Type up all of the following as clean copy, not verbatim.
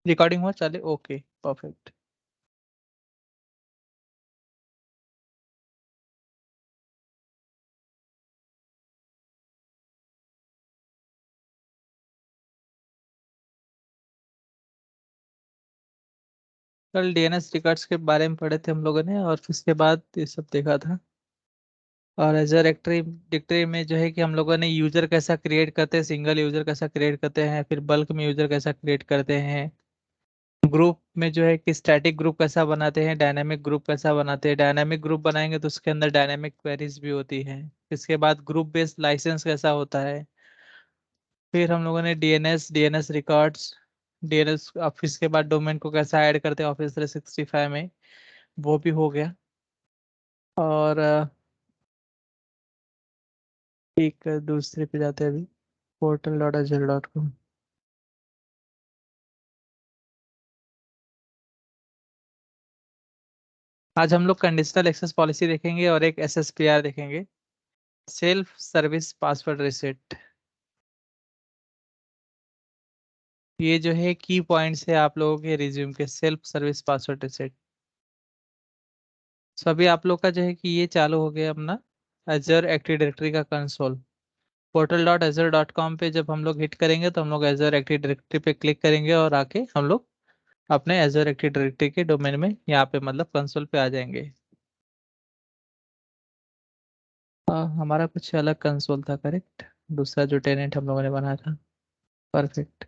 Recording हुआ चले, okay perfect. कल डीएनएस रिकॉर्ड्स के बारे में पढ़े थे हम लोगों ने, और फिर उसके बाद ये सब देखा था। और एजर एक्ट्री डिक्टरी में जो है कि हम लोगों ने यूजर कैसा क्रिएट करते हैं, सिंगल यूजर कैसा क्रिएट करते हैं, फिर बल्क में यूजर कैसा क्रिएट करते हैं, ग्रुप में जो है कि स्टैटिक ग्रुप कैसा बनाते हैं, डायनामिक ग्रुप कैसा बनाते हैं। डायनामिक ग्रुप बनाएंगे तो उसके अंदर डायनामिक क्वेरीज भी होती है। इसके बाद ग्रुप बेस्ड लाइसेंस कैसा होता है। फिर हम लोगों ने डीएनएस रिकॉर्ड्स, डीएनएस ऑफिस के बाद डोमेन को कैसा ऐड करते हैं ऑफिस 365 में, वो भी हो गया। और एक दूसरे पे जाते हैं अभी, portal.azure.com। आज हम लोग कंडीशनल एक्सेस पॉलिसी देखेंगे और एक एसएसपीआर देखेंगे, सेल्फ सर्विस पासवर्ड रिसेट। ये जो है की पॉइंट्स है आप लोगों के रिज्यूम के, सेल्फ सर्विस पासवर्ड रिसेट। सभी आप लोग का जो है कि ये चालू हो गया अपना एजर एक्टिव डायरेक्टरी का कंसोल। portal.azure.com पे जब हम लोग हिट करेंगे तो हम लोग एजर एक्टिव डायरेक्टरी पे क्लिक करेंगे और आके हम लोग अपने एजर एक्टिव डायरेक्टरी के डोमेन में यहाँ पे मतलब कंसोल पे आ जाएंगे। हमारा कुछ अलग कंसोल था, करेक्ट, दूसरा जो टेनेंट हम लोगों ने बनाया था। परफेक्ट।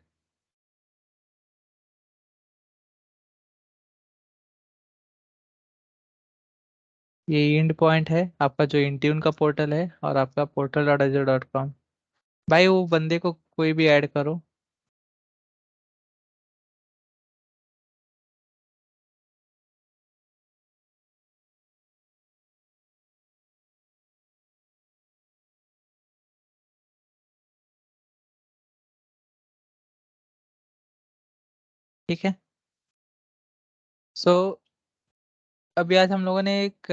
ये इंड पॉइंट है आपका जो इंट्यून का पोर्टल है, और आपका portal.azure.com। भाई वो बंदे को कोई भी ऐड करो। ठीक है। सो अभी आज हम लोगों ने एक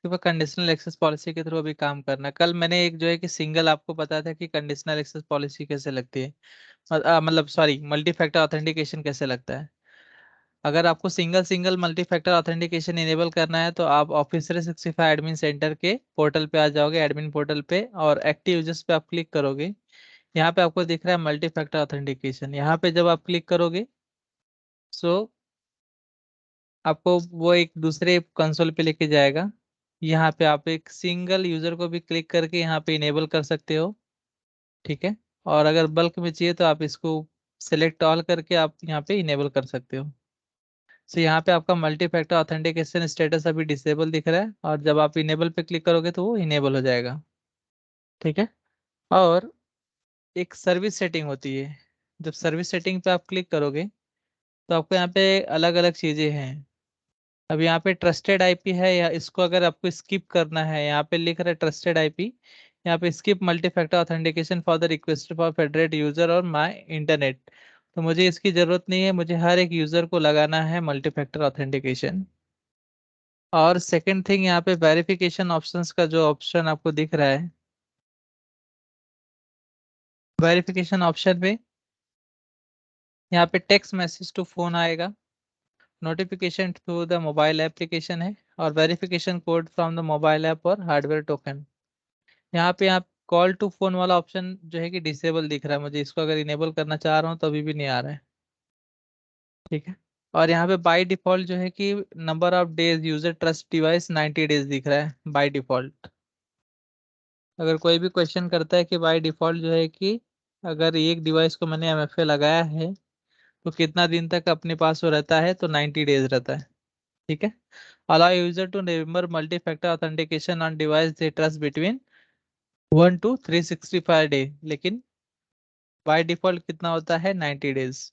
कंडीशनल एक्सेस पॉलिसी के थ्रू अभी काम करना है। कल मैंने एक जो है कि सिंगल आपको बताया था कि कंडीशनल एक्सेस पॉलिसी कैसे लगती है, मतलब सॉरी मल्टी फैक्टर ऑथेंटिकेशन कैसे लगता है। अगर आपको single single multi factor authentication enable करना है तो आप ऑफिस 365 एडमिन सेंटर के पोर्टल पे आ जाओगे, एडमिन पोर्टल पे, और एक्टिव यूजर्स पे आप क्लिक करोगे। यहाँ पे आपको दिख रहा है मल्टी फैक्टर ऑथेंटिकेशन। यहाँ पे जब आप क्लिक करोगे सो आपको वो एक दूसरे कंसोल पे लेके जाएगा। यहाँ पे आप एक सिंगल यूजर को भी क्लिक करके यहाँ पे इनेबल कर सकते हो। ठीक है। और अगर बल्क में चाहिए तो आप इसको सेलेक्ट ऑल करके आप यहाँ पे इनेबल कर सकते हो। तो यहाँ पे आपका मल्टी फैक्टर ऑथेंटिकेशन स्टेटस अभी डिसेबल दिख रहा है, और जब आप इनेबल पे क्लिक करोगे तो वो इनेबल हो जाएगा। ठीक है। और एक सर्विस सेटिंग होती है। जब सर्विस सेटिंग पे आप क्लिक करोगे तो आपको यहाँ पे अलग अलग चीजें हैं। अब यहाँ पे ट्रस्टेड आईपी है, या इसको अगर आपको स्किप करना है, यहाँ पे लिख रहा है ट्रस्टेड आईपी, यहाँ पे skip multi factor authentication for the request for federate user और माय इंटरनेट। तो मुझे इसकी जरूरत नहीं है, मुझे हर एक यूजर को लगाना है मल्टी फैक्टर ऑथेंटिकेशन। और सेकंड थिंग, यहाँ पे वेरिफिकेशन ऑप्शंस का जो ऑप्शन आपको दिख रहा है, वेरिफिकेशन ऑप्शन पे यहाँ पे टेक्स्ट मैसेज टू फोन आएगा, notification through the mobile application है, और verification code from the mobile app और हार्डवेयर टोकन। यहाँ पे आप कॉल टू फोन वाला ऑप्शन जो है कि डिसेबल दिख रहा है मुझे, इसको अगर इनेबल करना चाह रहा हूँ तो अभी भी नहीं आ रहा है। ठीक है। और यहाँ पे बाय डिफॉल्ट जो है कि number of days user trust device 90 days दिख रहा है बाय डिफॉल्ट। अगर कोई भी क्वेश्चन करता है कि बाय डिफॉल्ट जो है कि अगर एक डिवाइस को मैंने एमएफए लगाया है तो कितना दिन तक अपने पास वो रहता है, तो 90 डेज रहता है। ठीक है। Allow user to remember multi factor authentication on device they trust between 1 to 365 day, लेकिन बाय डिफॉल्ट कितना होता है, 90 डेज।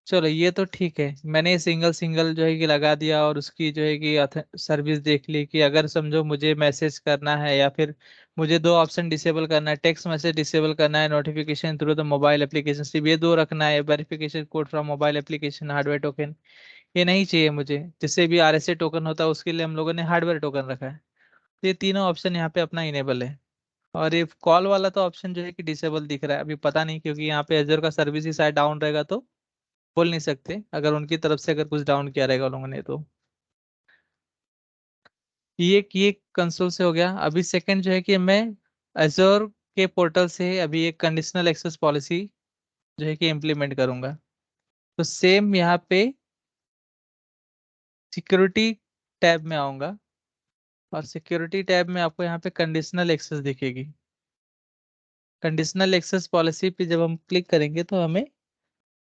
चलो ये तो ठीक है, मैंने सिंगल सिंगल जो है कि लगा दिया, और उसकी जो है कि सर्विस देख ली कि अगर समझो मुझे मैसेज करना है, या फिर मुझे दो ऑप्शन डिसेबल करना है, टेक्स्ट मैसेज डिसेबल करना है, notification through the mobile application, सिर्फ ये दो रखना है, verification code from mobile application, hardware token, ये नहीं चाहिए मुझे। जिससे भी आरएसए टोकन होता है उसके लिए हम लोगों ने हार्डवेयर टोकन रखा है। तो ये तीनों ऑप्शन यहाँ पे अपना इनेबल है। और ये कॉल वाला तो ऑप्शन जो है कि डिसेबल दिख रहा है अभी, पता नहीं, क्योंकि यहाँ पे एजर का सर्विस ही शायद डाउन रहेगा, तो बोल नहीं सकते अगर उनकी तरफ से अगर कुछ डाउन किया रहेगा उन लोगों ने तो। ये कंसोल से हो गया। अभी सेकंड जो है कि मैं एजोर के पोर्टल से अभी एक कंडीशनल एक्सेस पॉलिसी जो है कि इम्प्लीमेंट करूंगा। तो सेम यहाँ पे सिक्योरिटी टैब में आऊंगा, और सिक्योरिटी टैब में आपको यहाँ पे कंडीशनल एक्सेस दिखेगी। कंडीशनल एक्सेस पॉलिसी पे जब हम क्लिक करेंगे तो हमें,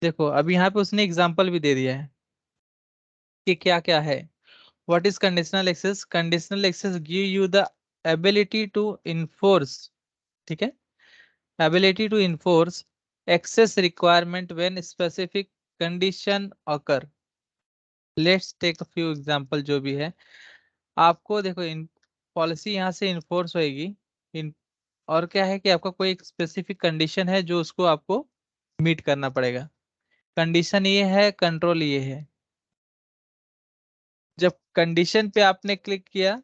देखो अभी यहाँ पे उसने एग्जांपल भी दे दिया है कि क्या क्या है। What is conditional access? Conditional access give you the ability to enforce, ठीक है, ability to enforce access requirement when specific condition occur. Let's take a few example जो भी है। आपको देखो इन पॉलिसी यहाँ से इन्फोर्स होएगी इन, और क्या है कि आपका कोई एक स्पेसिफिक कंडीशन है जो उसको आपको मीट करना पड़ेगा। कंडीशन ये है, कंट्रोल ये है। जब कंडीशन पे आपने क्लिक किया,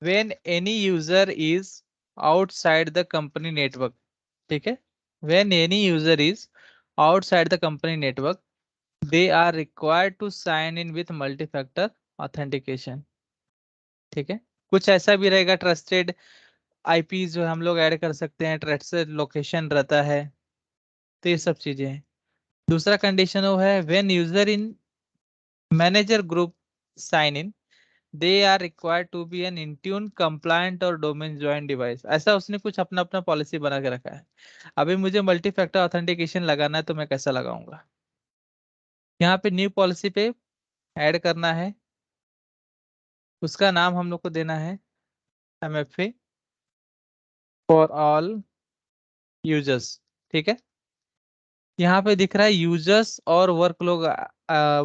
when any user is outside the company network, ठीक है, when any user is outside the company network they are required to sign in with multi factor authentication, ठीक है। कुछ ऐसा भी रहेगा, ट्रस्टेड आईपी जो हम लोग ऐड कर सकते हैं, ट्रस्टेड लोकेशन रहता है, तो ये सब चीजें हैं। दूसरा कंडीशन वो है when user in manager group sign in they are required to be an Intune compliant और डोमेन ज्वाइन डिवाइस। ऐसा उसने कुछ अपना अपना पॉलिसी बना के रखा है। अभी मुझे मल्टी फैक्टर ऑथेंटिकेशन लगाना है तो मैं कैसा लगाऊंगा? यहाँ पे न्यू पॉलिसी पे ऐड करना है, उसका नाम हम लोग को देना है MFA फॉर ऑल यूजर्स, ठीक है। यहाँ पे दिख रहा है यूजर्स और वर्कलोड,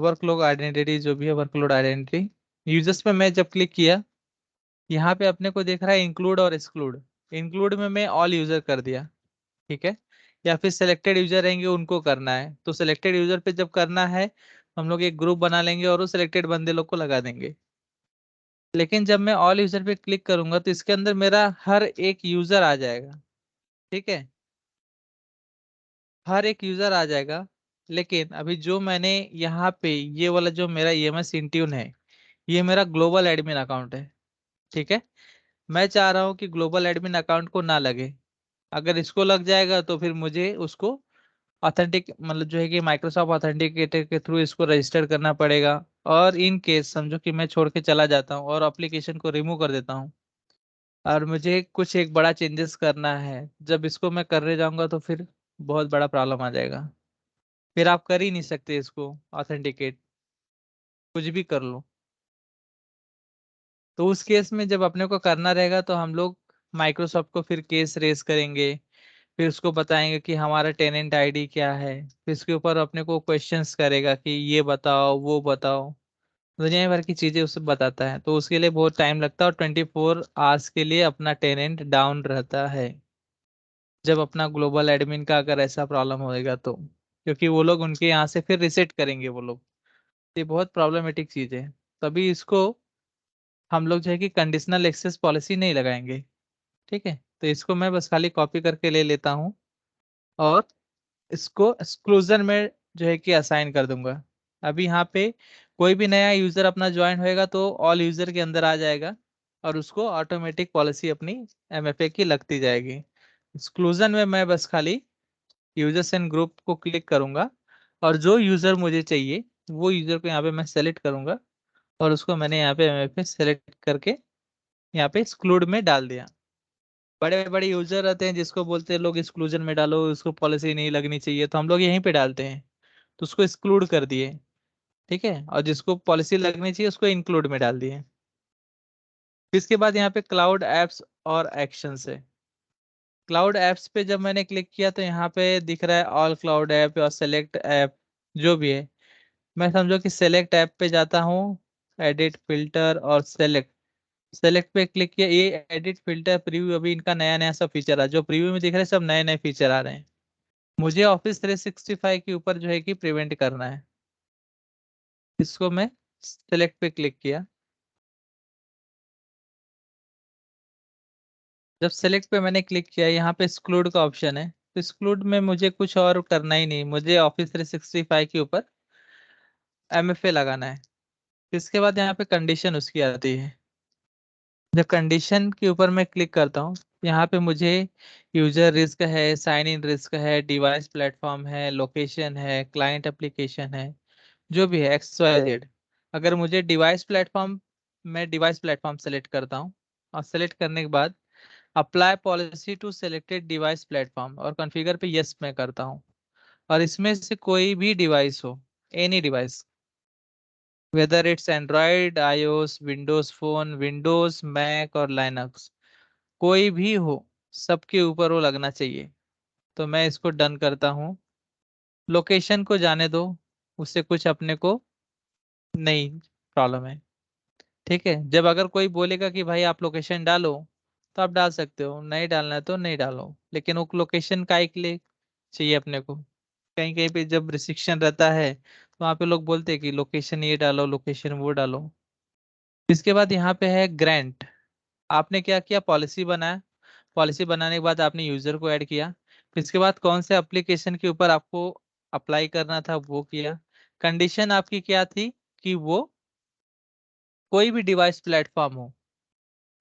वर्कलोड आइडेंटिटी जो भी है, वर्कलोड आइडेंटिटी। यूजर्स पे मैं जब क्लिक किया, यहाँ पे अपने को दिख रहा है इंक्लूड और एक्सक्लूड। इंक्लूड में मैं ऑल यूजर कर दिया, ठीक है, या फिर सिलेक्टेड यूजर रहेंगे उनको करना है, तो सिलेक्टेड यूजर पे जब करना है हम लोग एक ग्रुप बना लेंगे और उस सिलेक्टेड बंदे लोग को लगा देंगे। लेकिन जब मैं ऑल यूजर पे क्लिक करूंगा तो इसके अंदर मेरा हर एक यूजर आ जाएगा, ठीक है, हर एक यूजर आ जाएगा। लेकिन अभी जो मैंने यहाँ पे ये वाला जो मेरा EMS इंट्यून है, ये मेरा ग्लोबल एडमिन अकाउंट है, ठीक है। मैं चाह रहा हूँ कि ग्लोबल एडमिन अकाउंट को ना लगे। अगर इसको लग जाएगा तो फिर मुझे उसको ऑथेंटिक मतलब जो है कि माइक्रोसॉफ्ट ऑथेंटिकेटर के थ्रू इसको रजिस्टर करना पड़ेगा। और इन केस समझो कि मैं छोड़ के चला जाता हूँ और एप्लीकेशन को रिमूव कर देता हूँ, और मुझे कुछ एक बड़ा चेंजेस करना है, जब इसको मैं करने जाऊंगा तो फिर बहुत बड़ा प्रॉब्लम आ जाएगा। फिर आप कर ही नहीं सकते इसको ऑथेंटिकेट, कुछ भी कर लो। तो उस केस में जब अपने को करना रहेगा तो हम लोग माइक्रोसॉफ्ट को फिर केस रेस करेंगे, फिर उसको बताएंगे कि हमारा टेनेंट आईडी क्या है, फिर इसके ऊपर अपने को क्वेश्चंस करेगा कि ये बताओ वो बताओ, दुनिया भर की चीजें उससे बताता है, तो उसके लिए बहुत टाइम लगता है। और 24 आवर्स के लिए अपना टेनेंट डाउन रहता है जब अपना ग्लोबल एडमिन का अगर ऐसा प्रॉब्लम होएगा तो, क्योंकि वो लोग उनके यहाँ से फिर रिसेट करेंगे वो लोग। ये बहुत प्रॉब्लमेटिक चीज है। तभी इसको हम लोग जो है कि कंडीशनल एक्सेस पॉलिसी नहीं लगाएंगे, ठीक है। तो इसको मैं बस खाली कॉपी करके ले लेता हूँ और इसको एक्सक्लूजन में जो है कि असाइन कर दूंगा। अभी यहाँ पे कोई भी नया यूजर अपना ज्वाइन होएगा तो ऑल यूजर के अंदर आ जाएगा और उसको ऑटोमेटिक पॉलिसी अपनी MFA की लगती जाएगी। एक्सक्लूजन में मैं बस खाली यूजर्स एंड ग्रुप को क्लिक करूंगा, और जो यूजर मुझे चाहिए वो यूजर को यहाँ पे मैं सेलेक्ट करूंगा, और उसको मैंने यहाँ पे MFA सेलेक्ट करके यहाँ पे एक्सक्लूड में डाल दिया। बड़े बड़े यूजर रहते हैं जिसको बोलते हैं लोग एक्सक्लूजन में डालो, उसको पॉलिसी नहीं लगनी चाहिए, तो हम लोग यहीं पे डालते हैं, तो उसको एक्सक्लूड कर दिए, ठीक है, और जिसको पॉलिसी लगनी चाहिए उसको इंक्लूड में डाल दिए। इसके बाद यहाँ पे क्लाउड एप्स और एक्शन है। क्लाउड एप्स पे जब मैंने क्लिक किया तो यहाँ पे दिख रहा है ऑल क्लाउड ऐप और सेलेक्ट ऐप जो भी है। मैं समझो कि सेलेक्ट ऐप पे जाता हूँ, एडिट फिल्टर और सेलेक्ट। सेलेक्ट पे क्लिक किया, ये एडिट फिल्टर प्रीव्यू, अभी इनका नया नया सब फीचर आ, जो प्रीव्यू में दिख रहे हैं सब नए नए फीचर आ रहे हैं। मुझे ऑफिस 365 के ऊपर जो है कि प्रिवेंट करना है। इसको मैं सेलेक्ट पे क्लिक किया, जब सेलेक्ट पे मैंने क्लिक किया, यहाँ पे एक्सक्लूड का ऑप्शन है, तो एक्सक्लूड में मुझे कुछ और करना ही नहीं, मुझे ऑफिस 365 के ऊपर MFA लगाना है। इसके बाद यहाँ पे कंडीशन उसकी आती है। जब कंडीशन के ऊपर मैं क्लिक करता हूँ, यहाँ पे मुझे यूजर रिस्क है, साइन इन रिस्क है, डिवाइस प्लेटफॉर्म है, लोकेशन है, क्लाइंट एप्लीकेशन है, जो भी है XYZ। अगर मुझे डिवाइस प्लेटफॉर्म, मैं डिवाइस प्लेटफॉर्म सेलेक्ट करता हूँ, और सेलेक्ट करने के बाद apply policy to selected device platform और कॉन्फ़िगर पे यस मैं करता हूँ। और इसमें से कोई भी डिवाइस हो, any device, whether it's Android, iOS, Windows phone, Windows, Mac और लाइनक्स, कोई भी हो, सबके ऊपर वो लगना चाहिए। तो मैं इसको डन करता हूँ। लोकेशन को जाने दो, उससे कुछ अपने को नहीं प्रॉब्लम है। ठीक है, जब अगर कोई बोलेगा कि भाई आप लोकेशन डालो, तो आप डाल सकते हो, नहीं डालना है तो नहीं डालो, लेकिन वो लोकेशन का के लिए चाहिए अपने को। कहीं कहीं पे जब रिस्ट्रिक्शन रहता है, तो वहाँ पे लोग बोलते हैं कि लोकेशन ये डालो, लोकेशन वो डालो। इसके बाद यहाँ पे है ग्रांट। आपने क्या किया, पॉलिसी बनाया, पॉलिसी बनाने के बाद आपने यूजर को ऐड किया, फिर इसके बाद कौन से एप्लीकेशन के ऊपर आपको अप्लाई करना था वो किया। कंडीशन आपकी क्या थी कि वो कोई भी डिवाइस प्लेटफॉर्म हो,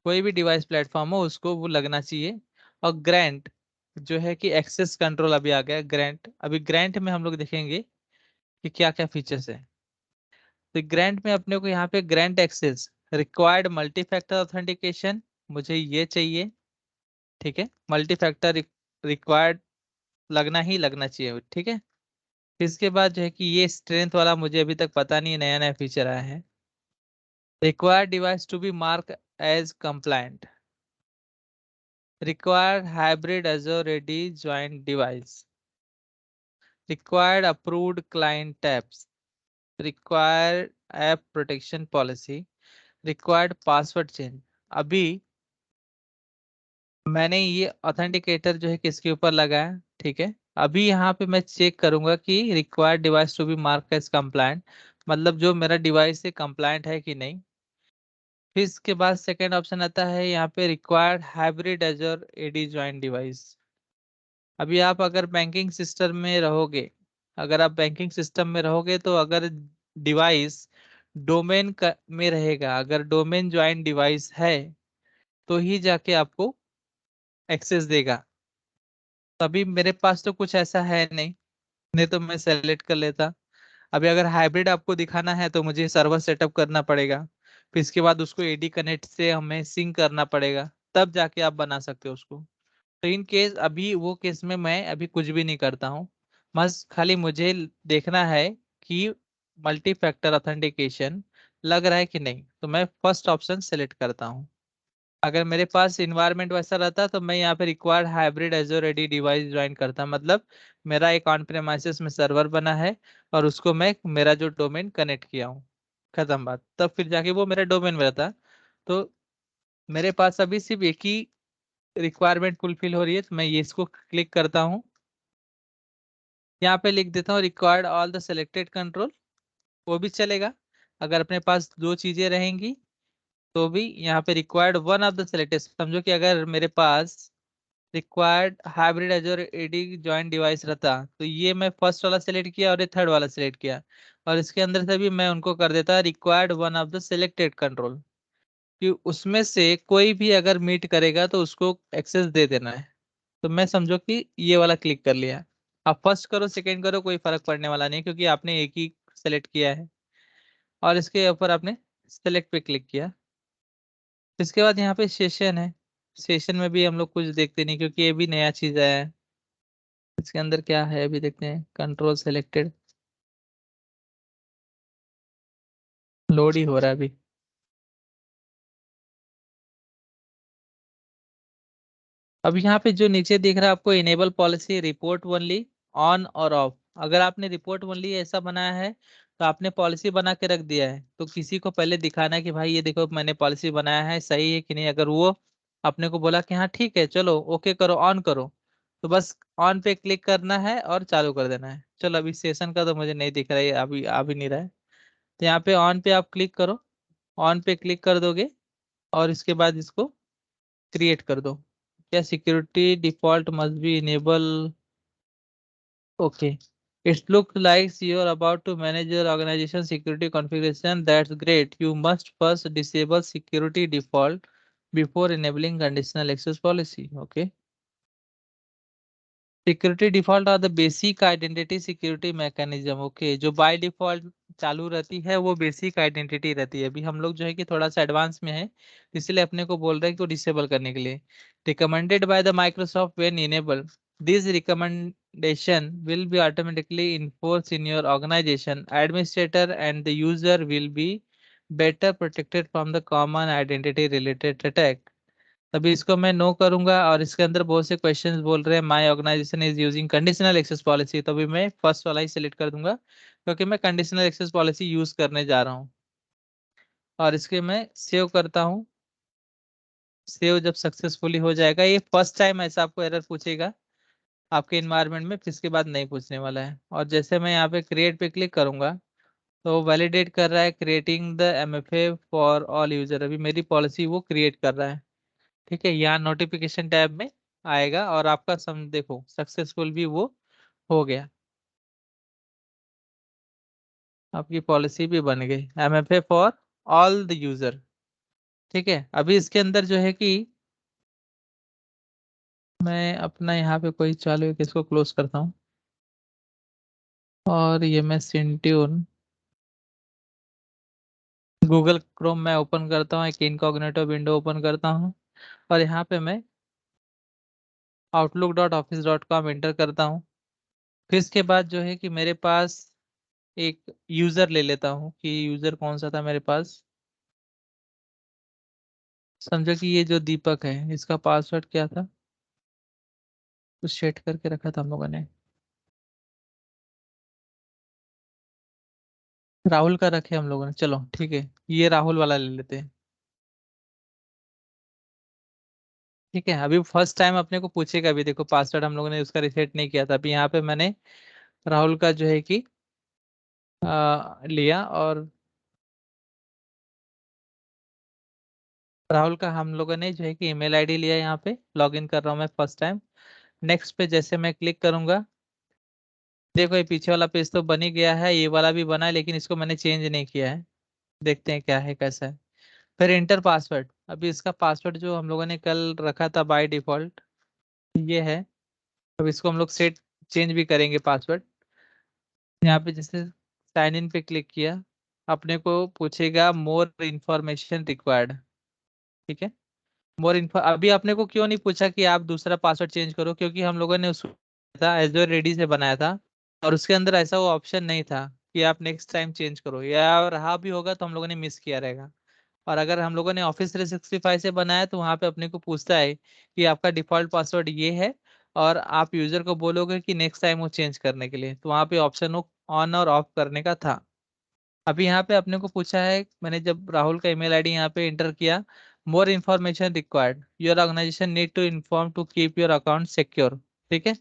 कोई भी डिवाइस प्लेटफॉर्म हो उसको वो लगना चाहिए। और ग्रांट जो है कि एक्सेस कंट्रोल अभी आ गया ग्रांट। अभी ग्रांट में हम लोग देखेंगे कि क्या क्या फीचर्स है। तो ग्रांट में अपने को यहाँ पे grant access required multi factor authentication, मुझे ये चाहिए। ठीक है, मल्टी फैक्टर रिक्वायर्ड लगना ही लगना चाहिए। ठीक है, इसके बाद जो है कि ये स्ट्रेंथ वाला मुझे अभी तक पता नहीं, नया नया फीचर आया है। Required device to be mark as compliant, required hybrid Azure AD joint device, required approved client tabs, required app protection policy, required password change। अभी मैंने ये ऑथेंटिकेटर जो है किसके ऊपर लगाया। ठीक है, अभी यहाँ पे मैं चेक करूंगा कि required device to be mark as compliant, मतलब जो मेरा डिवाइस है कंप्लायंट है कि नहीं। फिर इसके बाद सेकेंड ऑप्शन आता है यहाँ पे required hybrid Azure AD joint device. अभी आप अगर बैंकिंग सिस्टम में रहोगे, अगर आप बैंकिंग सिस्टम में रहोगे तो अगर डिवाइस डोमेन में रहेगा, अगर डोमेन ज्वाइंट डिवाइस है, तो ही जाके आपको एक्सेस देगा। तभी मेरे पास तो कुछ ऐसा है नहीं, नहीं तो मैं सेलेक्ट कर लेता। अभी अगर हाइब्रिड आपको दिखाना है तो मुझे सर्वर सेटअप करना पड़ेगा, फिर इसके बाद उसको एडी कनेक्ट से हमें सिंक करना पड़ेगा, तब जाके आप बना सकते हो उसको। तो इन केस अभी वो केस में मैं अभी कुछ भी नहीं करता हूँ, बस खाली मुझे देखना है कि मल्टी फैक्टर ऑथेंटिकेशन लग रहा है कि नहीं, तो मैं फर्स्ट ऑप्शन सेलेक्ट करता हूँ। अगर मेरे पास इन्वायरमेंट वैसा रहता तो मैं यहाँ पे required hybrid एजोर ready device join करता, मतलब मेरा एक ऑन प्रेमाइसेस में सर्वर बना है और उसको मैं मेरा जो डोमेन कनेक्ट किया हूँ, खत्म बात, तब फिर जाके वो मेरा डोमेन में रहता। तो मेरे पास अभी सिर्फ एक ही रिक्वायरमेंट फुलफिल हो रही है, तो मैं ये इसको क्लिक करता हूँ। यहाँ पे लिख देता हूँ required all the selected control, वो भी चलेगा। अगर अपने पास दो चीजें रहेंगी तो भी यहाँ पे required one of the selected, समझो कि अगर मेरे पास required hybrid Azure AD joint device रहता, तो ये मैं फर्स्ट वाला सिलेक्ट किया और ये थर्ड वाला सिलेक्ट किया, और इसके अंदर से भी मैं उनको कर देता required one of the selected control, कि उसमें से कोई भी अगर मीट करेगा तो उसको एक्सेस दे देना है। तो मैं समझो कि ये वाला क्लिक कर लिया। आप फर्स्ट करो सेकंड करो कोई फर्क पड़ने वाला नहीं, क्योंकि आपने एक ही सेलेक्ट किया है, और इसके ऊपर आपने सेलेक्ट पे क्लिक किया। इसके बाद यहाँ पे सेशन है, सेशन में भी हम लोग कुछ देखते नहीं, क्योंकि ये भी नया चीज आया है। इसके अंदर क्या है अभी देखते हैं, कंट्रोल सेलेक्टेड, लोड ही हो रहा है अभी। अब यहाँ पे जो नीचे दिख रहा है आपको, enable policy report only on और ऑफ, अगर आपने रिपोर्ट ओनली ऐसा बनाया है तो आपने पॉलिसी बना के रख दिया है, तो किसी को पहले दिखाना है कि भाई ये देखो मैंने पॉलिसी बनाया है, सही है कि नहीं। अगर वो अपने को बोला कि हाँ ठीक है चलो ओके करो ऑन करो, तो बस ऑन पे क्लिक करना है और चालू कर देना है। चलो अभी सेशन का तो मुझे नहीं दिख रहा है, अभी आ भी नहीं रहा है, तो यहाँ पे ऑन पे आप क्लिक करो, ऑन पे क्लिक कर दोगे और इसके बाद इसको क्रिएट कर दो। क्या security default must be enable? Okay, it looks like you're about to manage your organization security configuration. That's great. You must first disable security default before enabling conditional access policy. Okay. Security default are the basic identity security mechanism. Okay, जो by default चालू रहती है वो basic identity रहती है। अभी हम लोग जो है कि थोड़ा सा एडवांस में है, इसलिए अपने को बोल रहे हैं कि डिसेबल करने के लिए। Recommended by the Microsoft when enable, this recommendation will be automatically enforce in your organization. Administrator and the user will be better protected from the common identity related attack. अभी इसको मैं नो करूंगा और इसके अंदर बहुत से क्वेश्चंस बोल रहे हैं my organization is using conditional access policy, तो अभी मैं फर्स्ट वाला ही सिलेक्ट कर दूंगा क्योंकि मैं कंडीशनल एक्सेस पॉलिसी यूज करने जा रहा हूँ। और इसके मैं सेव करता हूँ। सेव जब सक्सेसफुली हो जाएगा, ये फर्स्ट टाइम ऐसा आपको एरर पूछेगा आपके इन्वायरमेंट में, फिर इसके बाद नहीं पूछने वाला है। और जैसे मैं यहाँ पे क्रिएट पे क्लिक करूंगा तो वैलिडेट कर रहा है creating the MFA for all user. अभी मेरी पॉलिसी वो क्रिएट कर रहा है। ठीक है, यहाँ नोटिफिकेशन टैब में आएगा और आपका सम देखो सक्सेसफुल भी वो हो गया, आपकी पॉलिसी भी बन गई MFA for all the user. ठीक है, अभी इसके अंदर जो है कि मैं अपना यहाँ पे कोई चालू है, किसको क्लोज करता हूँ और ये मैं सिंट्यून गूगल क्रोम में ओपन करता हूँ, एक इनकॉग्निटो विंडो ओपन करता हूँ और यहाँ पे मैं outlook.office.com एंटर करता हूँ। फिर इसके बाद जो है कि मेरे पास एक यूजर ले लेता हूँ कि यूजर कौन सा था मेरे पास। समझो कि ये जो दीपक है इसका पासवर्ड क्या था, कुछ सेट करके रखा था हम लोगों ने। राहुल का रखे हम लोगों ने, चलो ठीक है, ये राहुल वाला ले लेते हैं। ठीक है, अभी फर्स्ट टाइम अपने को पूछेगा, अभी देखो पासवर्ड हम लोगों ने उसका रिसेट नहीं किया था। अभी यहाँ पे मैंने राहुल का जो है कि लिया और राहुल का हम लोगों ने जो है कि ईमेल आईडी लिया। यहाँ पे लॉगिन कर रहा हूँ मैं फर्स्ट टाइम। नेक्स्ट पे जैसे मैं क्लिक करूंगा, देखो ये पीछे वाला पेज तो बन ही गया है, ये वाला भी बना है, लेकिन इसको मैंने चेंज नहीं किया है। देखते हैं क्या है कैसा है। फिर इंटर पासवर्ड, अभी इसका पासवर्ड जो हम लोगों ने कल रखा था बाय डिफॉल्ट ये है। अब इसको हम लोग सेट चेंज भी करेंगे पासवर्ड। यहाँ पे जैसे साइन इन पे क्लिक किया, अपने को पूछेगा मोर इंफॉर्मेशन रिक्वायर्ड। ठीक है, मोर इन्फो अभी अपने को क्यों नहीं पूछा कि आप दूसरा पासवर्ड चेंज करो, क्योंकि हम लोगों ने उसको था एजोर रेडी से बनाया था और उसके अंदर ऐसा वो ऑप्शन नहीं था कि आप नेक्स्ट टाइम चेंज करो, या रहा भी होगा तो हम लोगों ने मिस किया रहेगा। और अगर हम लोगों ने ऑफिस 365 से बनाया तो वहां पे अपने को पूछता है कि आपका डिफॉल्ट पासवर्ड ये है और आप यूजर को बोलोगे कि नेक्स्ट टाइम वो चेंज करने के लिए, तो वहां पे ऑप्शन ऑन और ऑफ करने का था। अभी यहाँ पे अपने को पूछा है, मैंने जब राहुल का ईमेल आईडी यहाँ पे एंटर किया, more information required, your organization need to inform to keep your account secure. ठीक है,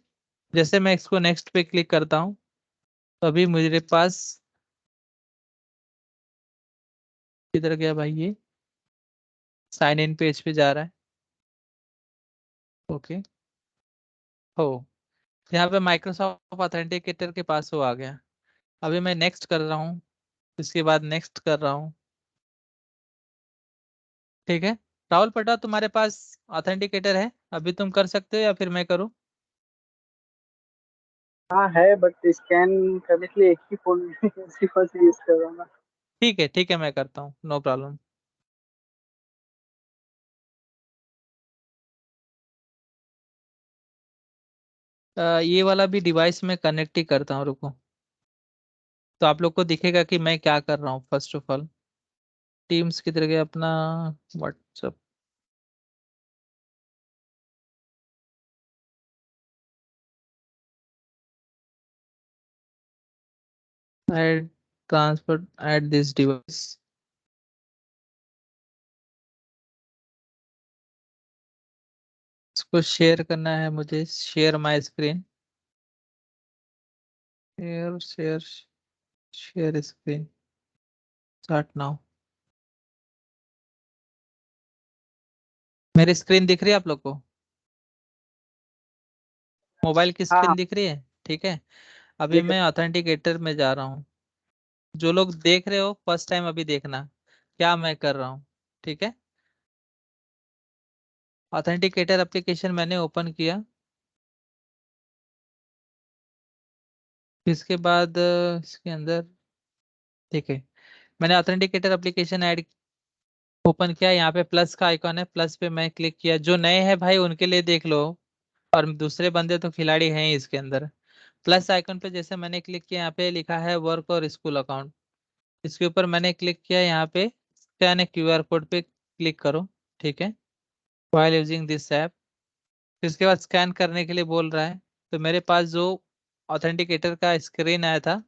जैसे मैं इसको नेक्स्ट पे क्लिक करता हूँ तो अभी मेरे पास किधर गया भाई, ये साइन इन पेज पे जा रहा है। ओके, हो यहाँ पे माइक्रोसॉफ्ट ऑथेंटिकेटर के पास वो आ गया। अभी मैं नेक्स्ट कर रहा हूँ, इसके बाद नेक्स्ट कर रहा हूँ। ठीक है, राहुल पटा तुम्हारे पास ऑथेंटिकेटर है, अभी तुम कर सकते हो या फिर मैं करूँ? हाँ है, बट स्कैन करने के लिए एक ही फोन उसी फोन से यूज कर रहा हूँ ना। ठीक है मैं करता हूँ, नो प्रॉब्लम। ये वाला भी डिवाइस में कनेक्ट ही करता हूँ, रुको। तो आप लोग को दिखेगा कि मैं क्या कर रहा हूँ। फर्स्ट ऑफ ऑल टीम्स किधर गया अपना, WhatsApp. Add transfer add this device, इसको शेयर करना है मुझे। Share my screen, share share share screen, start now. मेरी स्क्रीन दिख रही है आप लोग को? मोबाइल की हाँ हाँ। स्क्रीन दिख रही है? ठीक है। अभी दिख मैं रहा ऑथेंटिकेटर में जा रहा हूँ। जो लोग देख रहे हो फर्स्ट टाइम अभी देखना क्या मैं कर रहा हूँ। ठीक है। ऑथेंटिकेटर एप्लीकेशन मैंने ओपन किया। इसके बाद इसके अंदर, ठीक है, मैंने ऑथेंटिकेटर एप्लीकेशन ऐड ओपन किया। यहाँ पे प्लस का आइकॉन है, प्लस पे मैं क्लिक किया। जो नए हैं भाई उनके लिए देख लो, और दूसरे बंदे तो खिलाड़ी हैं ही इसके अंदर। प्लस आइकॉन पे जैसे मैंने क्लिक किया, यहाँ पे लिखा है वर्क और स्कूल अकाउंट। इसके ऊपर मैंने क्लिक किया, यहाँ पे स्कैन ए क्यूआर कोड पे क्लिक करो। ठीक है। While using this app. इसके बाद स्कैन करने के लिए बोल रहा है। तो मेरे पास जो ऑथेंटिकेटर का स्क्रीन आया था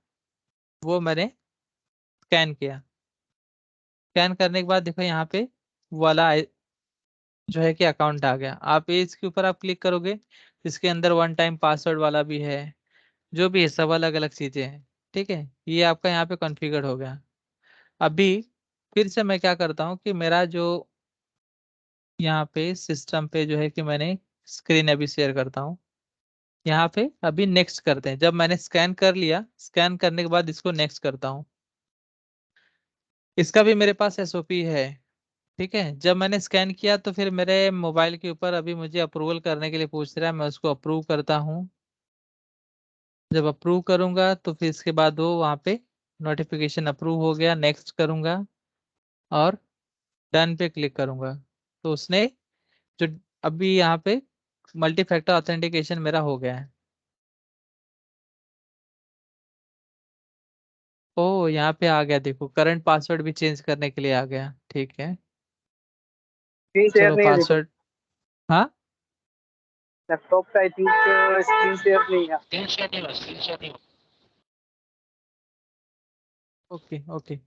वो मैंने स्कैन किया। स्कैन करने के बाद देखो यहाँ पे वो वाला जो है कि अकाउंट आ गया। आप इसके ऊपर आप क्लिक करोगे, इसके अंदर वन टाइम पासवर्ड वाला भी है, जो भी है सब अलग अलग चीजें हैं। ठीक है, ये आपका यहाँ पे कॉन्फ़िगर हो गया। अभी फिर से मैं क्या करता हूँ कि मेरा जो यहाँ पे सिस्टम पे जो है कि मैंने स्क्रीन अभी शेयर करता हूँ। यहाँ पे अभी नेक्स्ट करते हैं। जब मैंने स्कैन कर लिया, स्कैन करने के बाद इसको नेक्स्ट करता हूँ। इसका भी मेरे पास एसओपी है। ठीक है। जब मैंने स्कैन किया तो फिर मेरे मोबाइल के ऊपर अभी मुझे अप्रूवल करने के लिए पूछ रहा है, मैं उसको अप्रूव करता हूँ। जब अप्रूव करूंगा तो फिर इसके बाद वो वहाँ पे नोटिफिकेशन अप्रूव हो गया, नेक्स्ट करूंगा और डन पे क्लिक करूंगा। तो उसने जो अभी यहाँ पे मल्टी फैक्टर ऑथेंटिकेशन मेरा हो गया है। ओ यहाँ पे आ गया, देखो करंट पासवर्ड भी चेंज करने के लिए आ गया। ठीक है। स्क्रीन शेयर चलो नहीं है देखो। पासवर्ड। हाँ, लैपटॉप का आई थिंक स्क्रीन शेयर नहीं है। ओके ओके,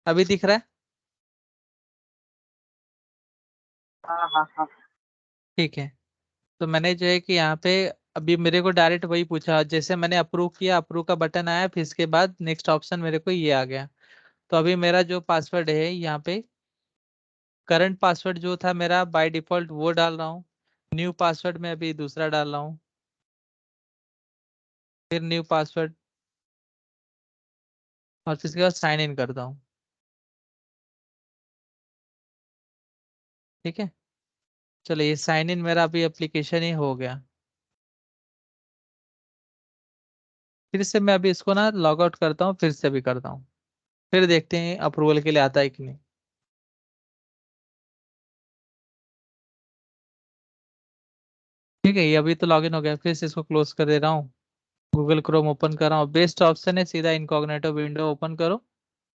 अभी दिख रहा है। हाँ हाँ हाँ। ठीक है। तो मैंने जो है कि यहाँ पे अभी मेरे को डायरेक्ट वही पूछा, जैसे मैंने अप्रूव किया, अप्रूव का बटन आया, फिर इसके बाद नेक्स्ट ऑप्शन मेरे को ये आ गया। तो अभी मेरा जो पासवर्ड है यहाँ पे, करंट पासवर्ड जो था मेरा बाय डिफॉल्ट वो डाल रहा हूँ। न्यू पासवर्ड में अभी दूसरा डाल रहा हूँ, फिर न्यू पासवर्ड, और फिर इसके बाद साइन इन करता हूँ। ठीक है। चलो ये साइन इन मेरा अभी एप्लीकेशन ही हो गया। फिर से मैं अभी इसको ना लॉग आउट करता हूँ, फिर से भी करता हूँ, फिर देखते हैं अप्रूवल के लिए आता है कि नहीं। ठीक है, ये अभी तो लॉगिन हो गया। फिर से इसको क्लोज कर दे रहा हूँ, गूगल क्रोम ओपन कर रहा हूँ। बेस्ट ऑप्शन है सीधा इनकॉग्निटो विंडो ओपन करो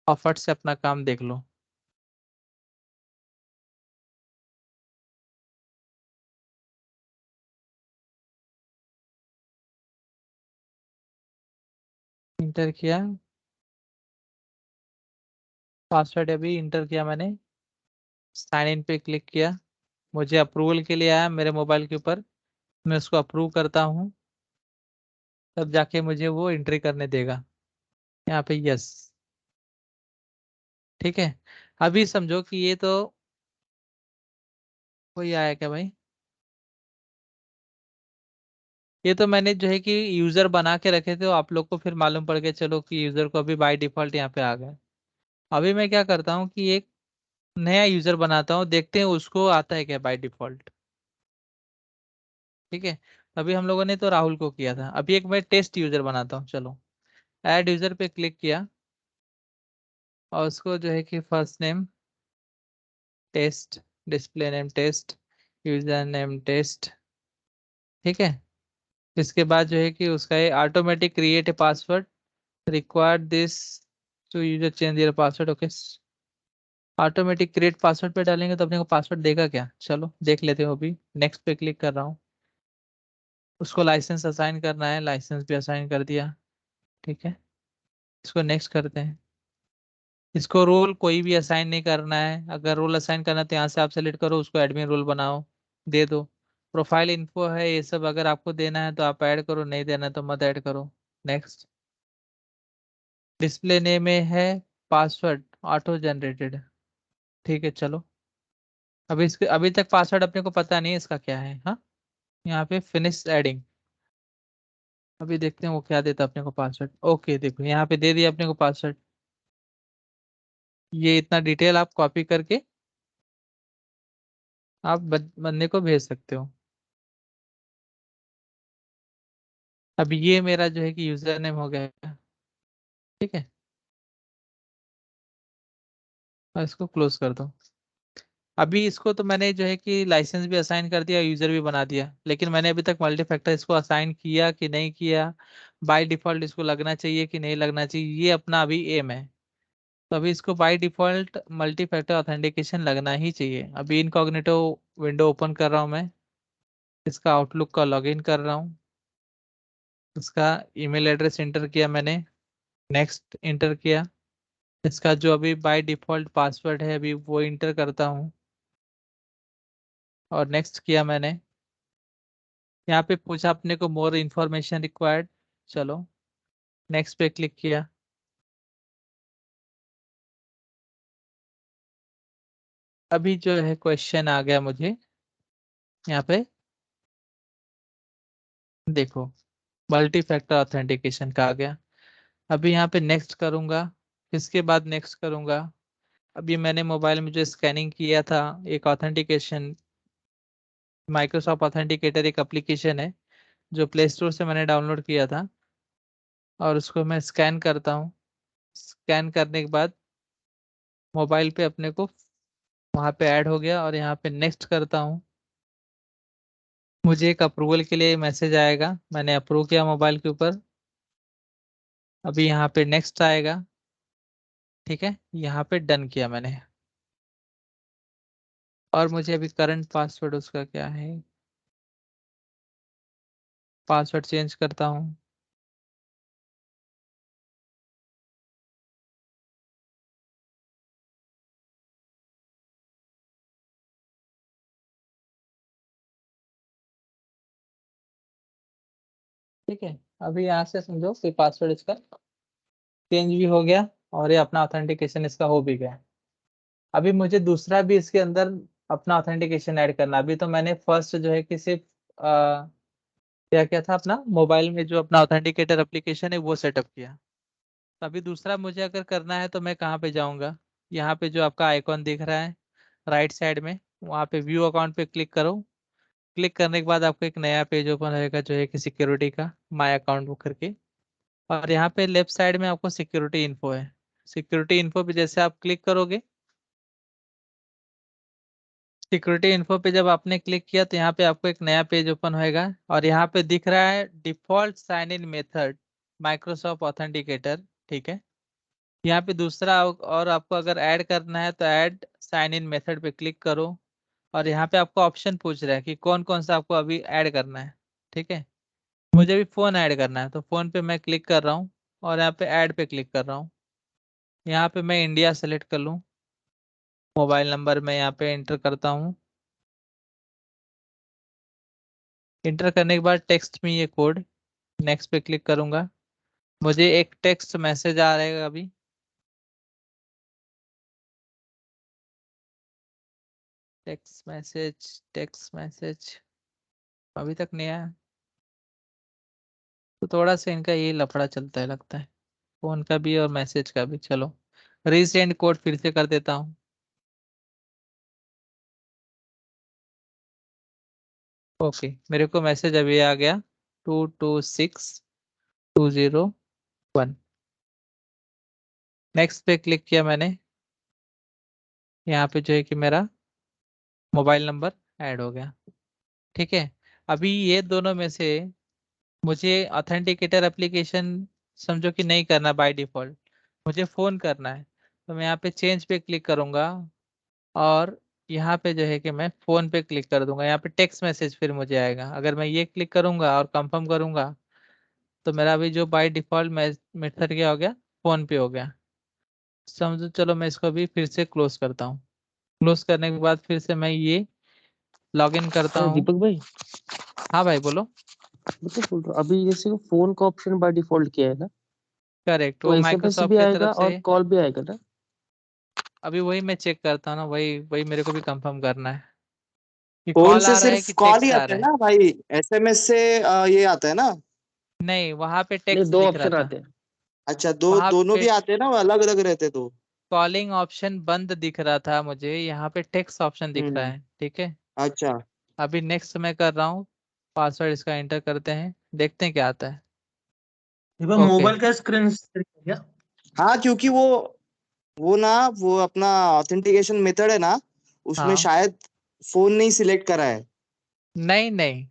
और फट से अपना काम देख लो। इंटर किया, पासवर्ड अभी इंटर किया मैंने, साइन इन पे क्लिक किया। मुझे अप्रूवल के लिए आया मेरे मोबाइल के ऊपर, मैं उसको अप्रूव करता हूँ, तब जाके मुझे वो एंट्री करने देगा यहाँ पे यस। ठीक है। अभी समझो कि ये तो कोई आया क्या भाई? ये तो मैंने जो है कि यूजर बना के रखे थे, आप लोग को फिर मालूम पड़ गया चलो कि यूजर को अभी बाय डिफॉल्ट यहाँ पे आ गए। अभी मैं क्या करता हूँ कि एक नया यूजर बनाता हूँ, देखते हैं उसको आता है क्या बाय डिफॉल्ट। ठीक है। अभी हम लोगों ने तो राहुल को किया था, अभी एक मैं टेस्ट यूजर बनाता हूँ। चलो ऐड यूजर पे क्लिक किया, और उसको जो है कि first name test, display name test, user name test. ठीक है। इसके बाद जो है कि उसका ये automatic create a password, require this to user change your password. Okay, automatic create password पे डालेंगे तो अपने को पासवर्ड देगा क्या? चलो देख लेते हो। अभी नेक्स्ट पे क्लिक कर रहा हूँ। उसको लाइसेंस असाइन करना है, लाइसेंस भी असाइन कर दिया। ठीक है। इसको नेक्स्ट करते हैं। इसको रोल कोई भी असाइन नहीं करना है। अगर रोल असाइन करना है तो यहाँ से आप सेलेक्ट करो, उसको एडमिन रोल बनाओ, दे दो। प्रोफाइल इन्फो है ये सब, अगर आपको देना है तो आप ऐड करो, नहीं देना है तो मत ऐड करो। नेक्स्ट। डिस्प्ले नेम में है पासवर्ड ऑटो जनरेटेड। ठीक है चलो। अभी इसके अभी तक पासवर्ड अपने को पता नहीं है इसका क्या है। हाँ, यहाँ पे फिनिश एडिंग। अभी देखते हैं वो क्या देता है अपने को पासवर्ड। ओके देखो यहाँ पे दे दिया अपने को पासवर्ड। ये इतना डिटेल आप कॉपी करके आप बंदे को भेज सकते हो। अब ये मेरा जो है कि यूजर नेम हो गया। ठीक है, और इसको क्लोज कर दो। अभी इसको तो मैंने जो है कि लाइसेंस भी असाइन कर दिया, यूजर भी बना दिया, लेकिन मैंने अभी तक मल्टी फैक्टर इसको असाइन किया कि नहीं किया, बाय डिफॉल्ट इसको लगना चाहिए कि नहीं लगना चाहिए, ये अपना अभी एम है। तो अभी इसको by default multi factor authentication लगना ही चाहिए। अभी इनकॉग्निटो विंडो ओपन कर रहा हूँ मैं, इसका आउटलुक का लॉगिन कर रहा हूँ, इसका ईमेल एड्रेस इंटर किया मैंने, नेक्स्ट इंटर किया, इसका जो अभी बाय डिफॉल्ट पासवर्ड है अभी वो इंटर करता हूँ, और नेक्स्ट किया मैंने। यहाँ पे पूछा अपने को मोर इन्फॉर्मेशन रिक्वायर्ड, चलो नेक्स्ट पे क्लिक किया। अभी जो है क्वेश्चन आ गया मुझे यहाँ पे, देखो मल्टी फैक्टर ऑथेंटिकेशन का आ गया। अभी यहाँ पे नेक्स्ट करूंगा, इसके बाद नेक्स्ट करूंगा। अभी मैंने मोबाइल में जो स्कैनिंग किया था एक ऑथेंटिकेशन, माइक्रोसॉफ्ट ऑथेंटिकेटर एक एप्लीकेशन है जो प्ले स्टोर से मैंने डाउनलोड किया था, और उसको मैं स्कैन करता हूँ। स्कैन करने के बाद मोबाइल पे अपने को वहाँ पे ऐड हो गया, और यहाँ पे नेक्स्ट करता हूँ। मुझे एक अप्रूवल के लिए मैसेज आएगा, मैंने अप्रूव किया मोबाइल के ऊपर। अभी यहाँ पे नेक्स्ट आएगा, ठीक है, यहाँ पे डन किया मैंने। और मुझे अभी करंट पासवर्ड उसका क्या है, पासवर्ड चेंज करता हूँ। ठीक है, अभी यहाँ से समझो कि पासवर्ड इसका चेंज भी हो गया, और ये अपना ऑथेंटिकेशन इसका हो भी गया। अभी मुझे दूसरा भी इसके अंदर अपना ऑथेंटिकेशन ऐड करना। अभी तो मैंने फर्स्ट जो है कि सिर्फ क्या क्या था, अपना मोबाइल में जो अपना ऑथेंटिकेटर एप्लीकेशन है वो सेटअप किया। तो अभी दूसरा मुझे अगर करना है तो मैं कहाँ पे जाऊँगा, यहाँ पे जो आपका आइकॉन दिख रहा है राइट साइड में, वहाँ पे व्यू अकाउंट पे क्लिक करो। क्लिक करने के बाद आपको एक नया पेज ओपन होएगा जो है कि सिक्योरिटी का, माय अकाउंट बुक करके। और यहाँ पे लेफ्ट साइड में आपको सिक्योरिटी इन्फो है। सिक्योरिटी इन्फो पे जैसे आप क्लिक करोगे, सिक्योरिटी इन्फो पे जब आपने क्लिक किया तो यहाँ पे आपको एक नया पेज ओपन होएगा, और यहाँ पे दिख रहा है default sign in method Microsoft Authenticator. ठीक है, यहाँ पे दूसरा और आपको अगर ऐड करना है तो ऐड साइन इन मेथड पे क्लिक करो, और यहाँ पे आपको ऑप्शन पूछ रहा है कि कौन कौन सा आपको अभी ऐड करना है। ठीक है, मुझे भी फोन ऐड करना है, तो फोन पे मैं क्लिक कर रहा हूँ, और यहाँ पे ऐड पे क्लिक कर रहा हूँ। यहाँ पे मैं इंडिया सेलेक्ट कर लूँ, मोबाइल नंबर मैं यहाँ पे एंटर करता हूँ। इंटर करने के बाद टेक्स्ट में ये कोड, नेक्स्ट पे क्लिक करूंगा। मुझे एक टेक्स्ट मैसेज आ रहेगा अभी, टेक्स्ट मैसेज अभी तक नहीं आया। तो थोड़ा सा इनका ये लफड़ा चलता है लगता है, फोन का भी और मैसेज का भी। चलो रीसेंड कोड फिर से कर देता हूँ। ओके, मेरे को मैसेज अभी आ गया 226201। नेक्स्ट पे क्लिक किया मैंने, यहाँ पे जो है कि मेरा मोबाइल नंबर ऐड हो गया। ठीक है, अभी ये दोनों में से मुझे ऑथेंटिकेटर एप्लीकेशन समझो कि नहीं करना बाय डिफॉल्ट, मुझे फ़ोन करना है। तो मैं यहाँ पे चेंज पे क्लिक करूँगा, और यहाँ पे जो है कि मैं फ़ोन पे क्लिक कर दूंगा। यहाँ पे टेक्स्ट मैसेज फिर मुझे आएगा, अगर मैं ये क्लिक करूँगा और कंफर्म करूँगा तो मेरा अभी जो बाय डिफॉल्ट मेथड क्या हो गया, फ़ोन पे हो गया समझो। चलो मैं इसको भी फिर से क्लोज करता हूँ। क्लोज करने के बाद फिर से मैं ये लॉगिन करता अरे हूँ। दीपक भाई, हाँ भाई बोलो। मैं तो बोल रहा हूँ अभी जैसे फोन का ऑप्शन बाय डिफॉल्ट किया है ना, करेक्ट, तो वो एसएमएस माइक्रोसॉफ्ट भी की आएगा तरफ से। और कॉल भी आएगा ना। अभी वही मैं चेक करता हूँ ना, वही वही मेरे को भी कंफर्म करना है कि फोन कॉल से आ रहा है सिर्फ कि कॉल ही टेक्स्ट आ आता रहा है है। ना भाई, एसएमएस से ये आता है ना। नहीं, वहां पे नहीं, टेक्स्ट दो दिख रहा ऑप्शन था। आते हैं। अच्छा, दो वहां दोनों पे भी आते हैं ना, अलग अलग रहते तो। कॉलिंग ऑप्शन बंद दिख रहा था मुझे, यहाँ पे टेक्स्ट ऑप्शन दिख रहा हम्म। है। ठीक है, अच्छा। अभी नेक्स्ट मैं कर रहा हूँ। पासवर्ड इसका एंटर करते हैं, देखते हैं क्या आता है। ये बस ओके, मोबाइल का स्क्रीन क्या? हाँ, क्योंकि वो ना, वो अपना ऑथेंटिकेशन मेथड है ना, उसमें हाँ, शायद फोन नहीं सिलेक्ट करा है। नहीं नहीं,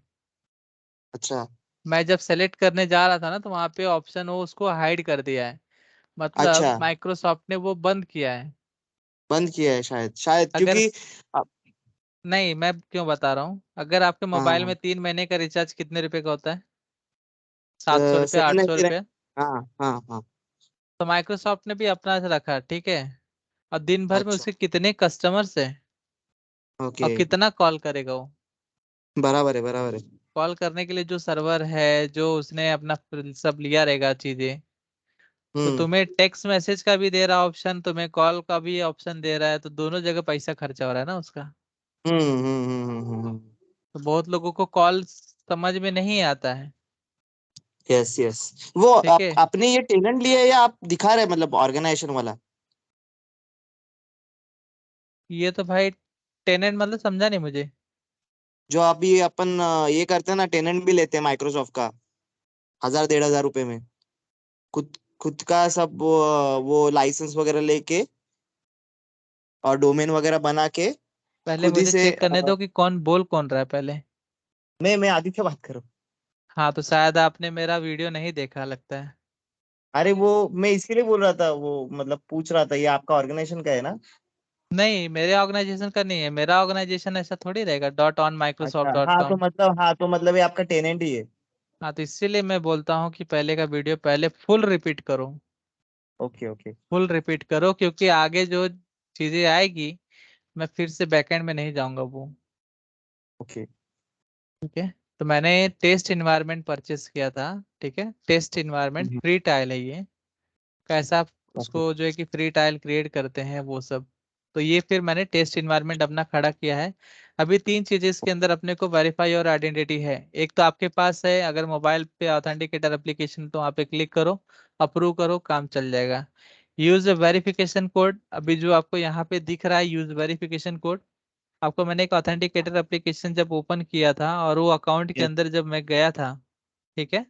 अच्छा। मैं जब सेलेक्ट करने जा रहा था ना, तो वहां पे ऑप्शन वो उसको हाइड कर दिया है, अच्छा, मतलब माइक्रोसॉफ्ट ने वो बंद किया है। बंद किया है शायद, शायद अगर क्योंकि नहीं, मैं क्यों बता रहा हूँ, अगर आपके मोबाइल हाँ, में 3 महीने का रिचार्ज कितने रुपए का होता है? 700 रुपया, आठ सौ 799। रुपया हाँ हाँ हाँ। तो माइक्रोसॉफ्ट ने भी अपना से रखा, ठीक है। और दिन भर में अच्छा। उसके कितने कस्टमर्स है और ओके। कितना कॉल करेगा वो। बराबर है, बराबर है। कॉल करने के लिए जो सर्वर है, जो उसने अपना सब लिया रहेगा चीजें, तो हम्म तुम्हें टेक्स्ट मैसेज का भी दे रहा ऑप्शन, तुम्हें कॉल का भी ऑप्शन दे रहा है, तो दोनों जगह पैसा खर्चा हो रहा है ना उसका। तो बहुत लोगों को कॉल समझ में नहीं आता है। Yes yes. वो ठीक है, अपने ये टेनेंट लिए या आप दिखा रहे हैं, मतलब ऑर्गेनाइजेशन वाला? ये तो भाई टेनेंट मतलब समझा नहीं मुझे। जो अभी अपन ये करते हैं ना, टेनेंट भी लेते हैं माइक्रोसॉफ्ट का, 1000 1500 रुपए में। खुद खुद का सब वो लाइसेंस वगैरह लेके और डोमेन वगैरह बना के पहले खुद ही मुझे से चेक करने दो कि कौन रहा है पहले। मैं आदित्य बात करूँ। हाँ, तो शायद आपने मेरा वीडियो नहीं देखा लगता है। अरे वो मैं इसके लिए बोल रहा था, वो मतलब पूछ रहा था, ये आपका ऑर्गेनाइजेशन का है ना? नहीं, मेरे ऑर्गेनाइजेशन का नहीं है, मेरा ऑर्गेनाइजेशन ऐसा थोड़ी रहेगा, डॉट ऑन माइक्रोसॉफ्ट अच्छा, डॉट कॉम हाँ तो मतलब ये आपका टेनेंट ही है। हाँ, तो इसीलिए मैं बोलता हूँ कि पहले का वीडियो पहले फुल रिपीट करो। Okay okay. फुल रिपीट करो, क्योंकि आगे जो चीजें आएगी, मैं फिर से बैकएंड में नहीं जाऊंगा वो। ओके। ठीक है, तो मैंने टेस्ट इन्वायरमेंट परचेस किया था। ठीक है, टेस्ट इन्वायरमेंट फ्री टाइल है ये। कैसा आप ओके। उसको जो है कि फ्री टाइल क्रिएट करते हैं वो सब। तो ये फिर मैंने टेस्ट इन्वायरमेंट अपना खड़ा किया है। अभी 3 चीजें इसके अंदर अपने को वेरीफाई और आइडेंटिटी है। एक तो आपके पास है, अगर मोबाइल पे ऑथेंटिकेटर एप्लीकेशन, तो वहाँ पे क्लिक करो, अप्रूव करो, काम चल जाएगा। यूज वेरिफिकेशन कोड, अभी जो आपको यहाँ पे दिख रहा है यूज वेरिफिकेशन कोड, आपको मैंने एक ऑथेंटिकेटर एप्लीकेशन जब ओपन किया था और वो अकाउंट के यस। अंदर जब मैं गया था, ठीक है,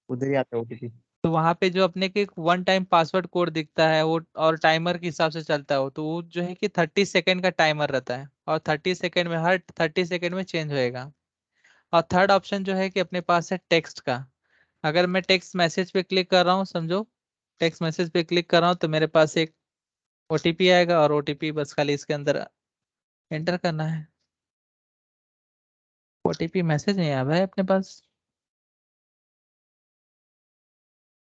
उधर ही आता है ओटीपी। तो वहां पे जो अपने के 1 टाइम पासवर्ड कोड दिखता है वो, और टाइमर के हिसाब से चलता है वो, तो वो जो है कि 30 सेकेंड का टाइमर रहता है, और 30 सेकेंड में, हर 30 सेकेंड में चेंज होएगा। और थर्ड ऑप्शन जो है कि अपने पास है टेक्स्ट का। अगर मैं टेक्स्ट मैसेज पे क्लिक कर रहा हूँ, समझो, टेक्स्ट मैसेज पे क्लिक कर रहा हूँ, तो मेरे पास एक ओटीपी आएगा, और ओटीपी बस खाली इसके अंदर एंटर करना है। ओटीपी मैसेज नहीं आया भाई अपने पास।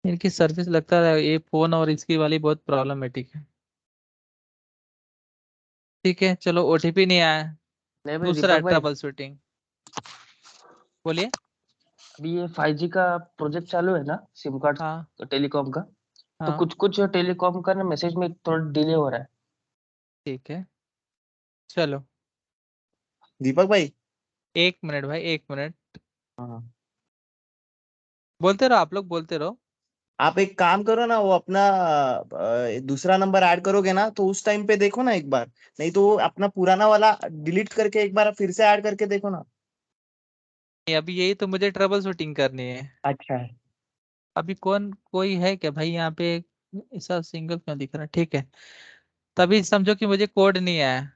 इनकी सर्विस लगता है ये फोन और इसकी वाली बहुत प्रॉब्लमेटिक है। ठीक है, चलो, ओटीपी नहीं आया। नहीं भाई, दूसरा दीपक भाई, ट्रबल शूटिंग, बोलिए। अभी ये 5G का प्रोजेक्ट चालू है ना, सिम हाँ कार्ड टेलीकॉम का। तो हाँ, कुछ कुछ टेलीकॉम का ना मैसेज में थोड़ा डिले हो रहा है। ठीक है, चलो, दीपक भाई। 1 मिनट भाई, 1 मिनट। हाँ। बोलते रहो, आप लोग बोलते रहो। आप एक काम करो ना, वो अपना दूसरा नंबर ऐड करोगे ना, तो उस टाइम पे देखो ना एक बार। नहीं तो वो अपना पुराना वाला डिलीट करके एक बार फिर से ऐड करके देखो ना। अभी यही तो मुझे ट्रबल शूटिंग करनी है। अच्छा है। अभी कोई है क्या भाई यहाँ पे? ऐसा सिंगल क्यों दिख रहा है? ठीक है, तभी समझो कि मुझे कोड नहीं आया।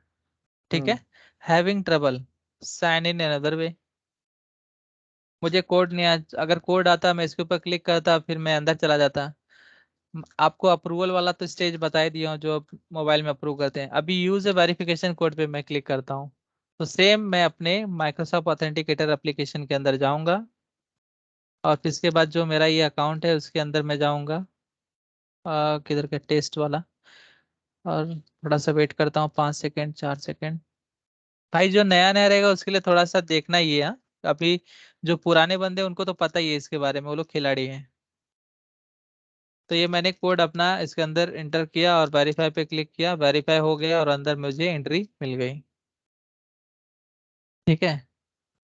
ठीक है, hmm. Having trouble, sign in another way. मुझे कोड नहीं आया, अगर कोड आता मैं इसके ऊपर क्लिक करता, फिर मैं अंदर चला जाता। आपको अप्रूवल वाला तो स्टेज बता ही दिया हूँ, जो मोबाइल में अप्रूव करते हैं। अभी यूज वेरिफिकेशन कोड पे मैं क्लिक करता हूँ, तो सेम मैं अपने माइक्रोसॉफ्ट ऑथेंटिकेटर एप्लीकेशन के अंदर जाऊंगा, और फिर इसके बाद जो मेरा ये अकाउंट है उसके अंदर मैं जाऊंगा, किधर का टेस्ट वाला, और थोड़ा सा वेट करता हूँ, 5 सेकेंड, 4 सेकेंड। भाई जो नया नया रहेगा उसके लिए थोड़ा सा देखना ही है, हाँ? अभी जो पुराने बंदे हैं, उनको तो पता ही है इसके बारे में, वो लोग खिलाड़ी हैं। तो ये मैंने कोड अपना इसके अंदर इंटर किया और वेरीफाई पे क्लिक किया, वेरीफाई हो गया और अंदर मुझे एंट्री मिल गई। ठीक है,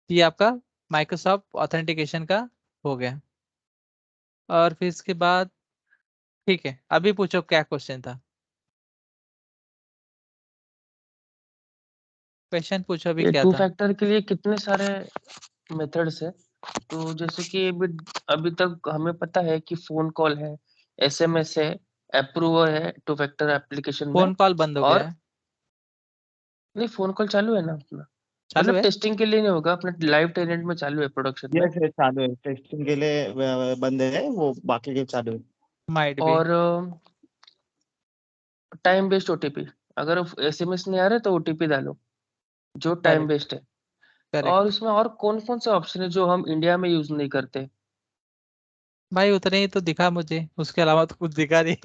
ये आपका माइक्रोसॉफ्ट ऑथेंटिकेशन का हो गया। और फिर इसके बाद ठीक है, अभी पूछो क्या क्वेश्चन था, क्वेश्चन पूछो अभी ये क्या टू था। फैक्टर के लिए कितने सारे मेथड्स है? तो जैसे कि अभी अभी तक हमें पता है कि फोन कॉल है, एसएमएस है, अप्रूवल है टू फैक्टर एप्लीकेशन में। फोन कॉल बंद हो गया और है, नहीं, फोन कॉल चालू है ना अपना, चालू मतलब है, टेस्टिंग के लिए नहीं होगा, अपना लाइव टेनेंट में चालू है, प्रोडक्शन में। यस यस चालू है, टेस्टिंग के लिए बंद है वो, बाकी के चालू है। माइट भी। और टाइम बेस्ड ओटीपी, अगर एसएमएस नहीं आ रहा तो ओटीपी डालो जो टाइम करेक्ट बेस्ड है। और करेक्ट। उसमें और कौन कौन से ऑप्शन है जो हम इंडिया में यूज नहीं करते? भाई उतने ही तो दिखा मुझे, उसके अलावा तो कुछ दिखा नहीं।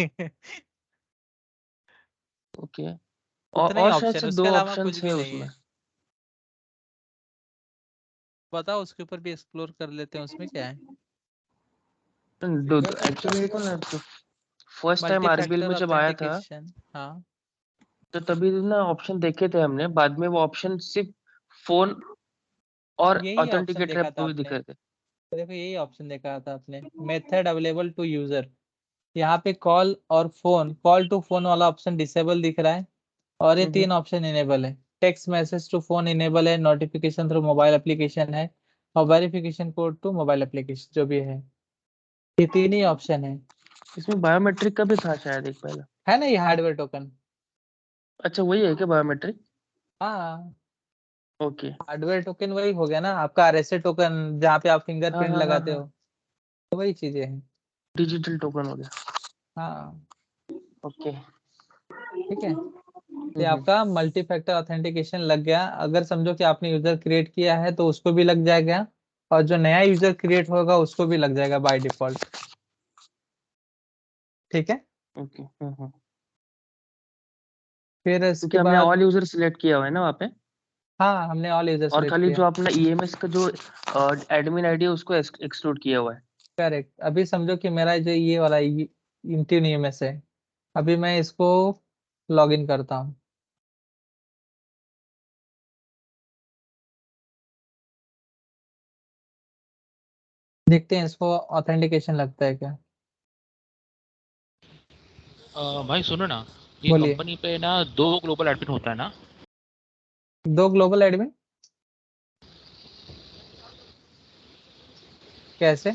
ओके। उतने ही और शायद ऑप्शन, से उसके दो अलावा कुछ ऑप्शंस है भी नहीं उसमें। है। बताओ, उसके ऊपर भी एक्सप्लोर कर लेते हैं, उसमें क्या है। एक्चुअली देखो ना, first time multi RBL factor में जब आया था ऑथेंटिकेशन, हाँ। तो तभी ना ऑप्शन देखे थे हमने, बाद में वो ऑप्शन सिर्फ फोन और यही ऑप्शन ऑथेंटिकेटर देखा था अप्रूवल आपने, दिख रहे थे। तो देखो यही ऑप्शन देखा था आपने, मेथड अवेलेबल टू यूजर। यहाँ पे कॉल और फोन, कॉल टू फोन वाला ऑप्शन डिसेबल दिख रहा है, और ये हम्म। 3 ऑप्शन इनेबल है। Text message to phone enable है, नोटिफिकेशन थ्रू मोबाइल एप्लीकेशन है, और verification code to mobile application जो भी ये 3 ही ऑप्शन है। इसमें बायोमेट्रिक का भी था शायद एक पहला। है ना ये हार्डवेयर टोकन। अच्छा, वही है क्या बायोमेट्रिक? हाँ, ओके। हार्डवेयर टोकन वही हो गया ना आपका, आरएसए टोकन जहाँ पे आप हाँ फिंगरप्रिंट हाँ हाँ लगाते हाँ, हो, तो वही चीजें हैं। डिजिटल टोकन हो गया। हाँ ओके। ठीक है, ये आपका मल्टी फैक्टर ऑथेंटिकेशन लग गया। अगर समझो कि आपने यूजर क्रिएट किया है तो उसको भी लग जाएगा, और जो नया यूजर क्रिएट होगा उसको भी लग जाएगा बाय डिफॉल्ट। ठीक है, ओके। फिर क्योंकि इसके हमने बाद ऑल यूजर सिलेक्ट किया हुआ है ना वहाँ पे। हाँ, हमने ऑल यूजर और सेलेक्ट खाली किया। जो अपना ईएमएस का जो एडमिन आईडी है उसको एक्सक्लूड किया हुआ है। करेक्ट, अभी समझो कि मेरा जो ये वाला इंट्यून ईएमएस है, अभी मैं इसको लॉग इन करता हूँ। देखते हैं इसको ऑथेंटिकेशन लगता है क्या। भाई सुनो ना, ये बोलिए। कंपनी पे ना 2 ग्लोबल एडमिन होता है ना? 2 ग्लोबल एडमिन कैसे।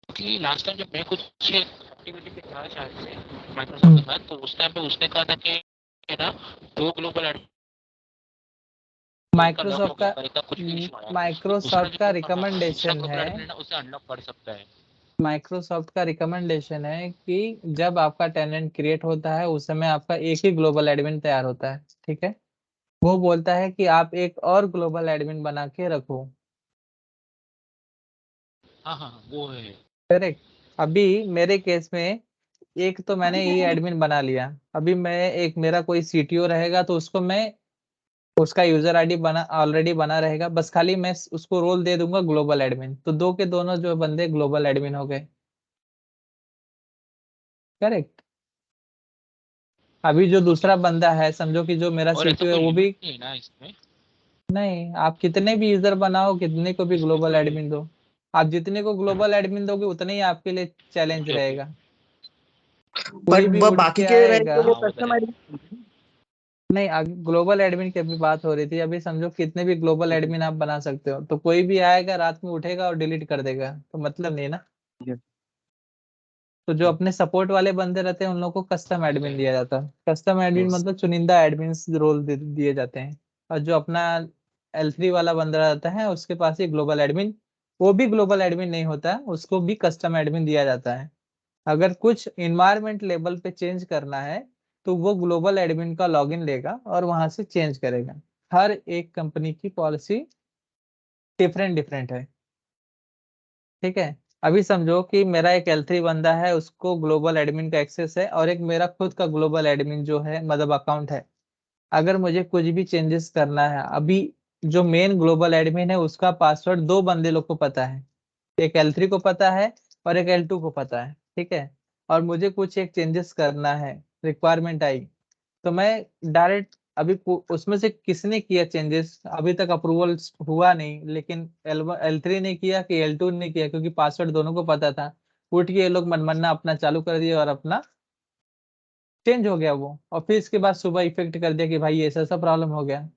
क्योंकि लास्ट टाइम जब मैं कुछ एक्टिविटी पे था शायद से माइक्रोसॉफ्ट हम्म, के साथ, तो उस टाइम पे उसने कहा था कि ना 2 ग्लोबल एडमिन का लॉक हो माइक्रोसॉफ्ट गया, का पर इतना कुछ भी इशू आया, तो उसने माइक्रोसॉफ्ट का जो दूसरा रिकमेंडेशन ग्लोबल है, एडमिन है ना, उसे अनलॉक कर सकता है। माइक्रोसॉफ्ट का रिकमेंडेशन है कि जब आपका टेनेंट क्रिएट होता है उस समय आपका एक ही ग्लोबल एडमिन तैयार होता है। ठीक है, वो बोलता है कि आप एक और ग्लोबल एडमिन बना के रखो। हाँ हाँ हाँ, वो है। करेक्ट, अभी मेरे केस में एक तो मैंने ये एडमिन बना लिया, अभी मैं एक मेरा कोई सीटीओ रहेगा तो उसको मैं उसका यूजर आईडी बना ऑलरेडी बना रहेगा, बस खाली मैं उसको रोल दे दूंगा ग्लोबल एडमिन, तो दो के दोनों जो बंदे ग्लोबल एडमिन हो गए। करेक्ट, अभी जो दूसरा बंदा है, समझो कि जो मेरा और ऐसा सीटीओ है कोई वो लिमिट भी नहीं है ना इसमें? नहीं, आप कितने भी यूजर बनाओ, कितने को भी इसमें ग्लोबल कोई एडमिन दो, आप जितने को ग्लोबल एडमिन दोगे उतने ही आपके लिए चैलेंज ओके ओके। रहेगा। कोई बट भी उठ बाकी के के रैंक आएगा। के लिए हाँ वो तो कस्टम है। आईडी। नहीं, ग्लोबल एडमिन की अभी बात हो रही थी, अभी समझो कितने भी ग्लोबल एडमिन आप बना सकते हो, तो कोई भी आएगा रात में उठेगा और डिलीट कर देगा, तो मतलब नहीं ना। तो जो अपने सपोर्ट वाले बंदे रहते हैं उन लोगों को कस्टम वो तो एडमिन है। दिया जाता है, कस्टम एडमिन यस। मतलब चुनिंदा एडमिन रोल दिए जाते हैं। और जो अपना L3 वाला बंदा रहता है उसके पास ही ग्लोबल एडमिन, वो भी ग्लोबल एडमिन नहीं होता है, उसको भी कस्टम एडमिन दिया जाता है। अगर कुछ इन्वायरमेंट लेवल पे चेंज करना है तो वो ग्लोबल एडमिन का लॉगिन लेगा और वहां से चेंज करेगा। हर एक कंपनी की पॉलिसी डिफरेंट डिफरेंट है। ठीक है, अभी समझो कि मेरा एक L3 बंदा है, उसको ग्लोबल एडमिन का एक्सेस है, और एक मेरा खुद का ग्लोबल एडमिन जो है मतलब अकाउंट है। अगर मुझे कुछ भी चेंजेस करना है, अभी जो मेन ग्लोबल एडमिन है उसका पासवर्ड 2 बंदे लोग को पता है, एक L3 को पता है और एक L2 को पता है। ठीक है, और मुझे कुछ एक चेंजेस करना है, रिक्वायरमेंट आई, तो मैं डायरेक्ट अभी उसमें से किसने किया चेंजेस, अभी तक अप्रूवल हुआ नहीं, लेकिन L3 ने किया कि L2 ने किया, क्योंकि पासवर्ड दोनों को पता था। उठ के ये लोग मनमाना अपना चालू कर दिया और अपना चेंज हो गया वो, और फिर इसके बाद सुबह इफेक्ट कर दिया कि भाई ऐसा ऐसा प्रॉब्लम हो गया।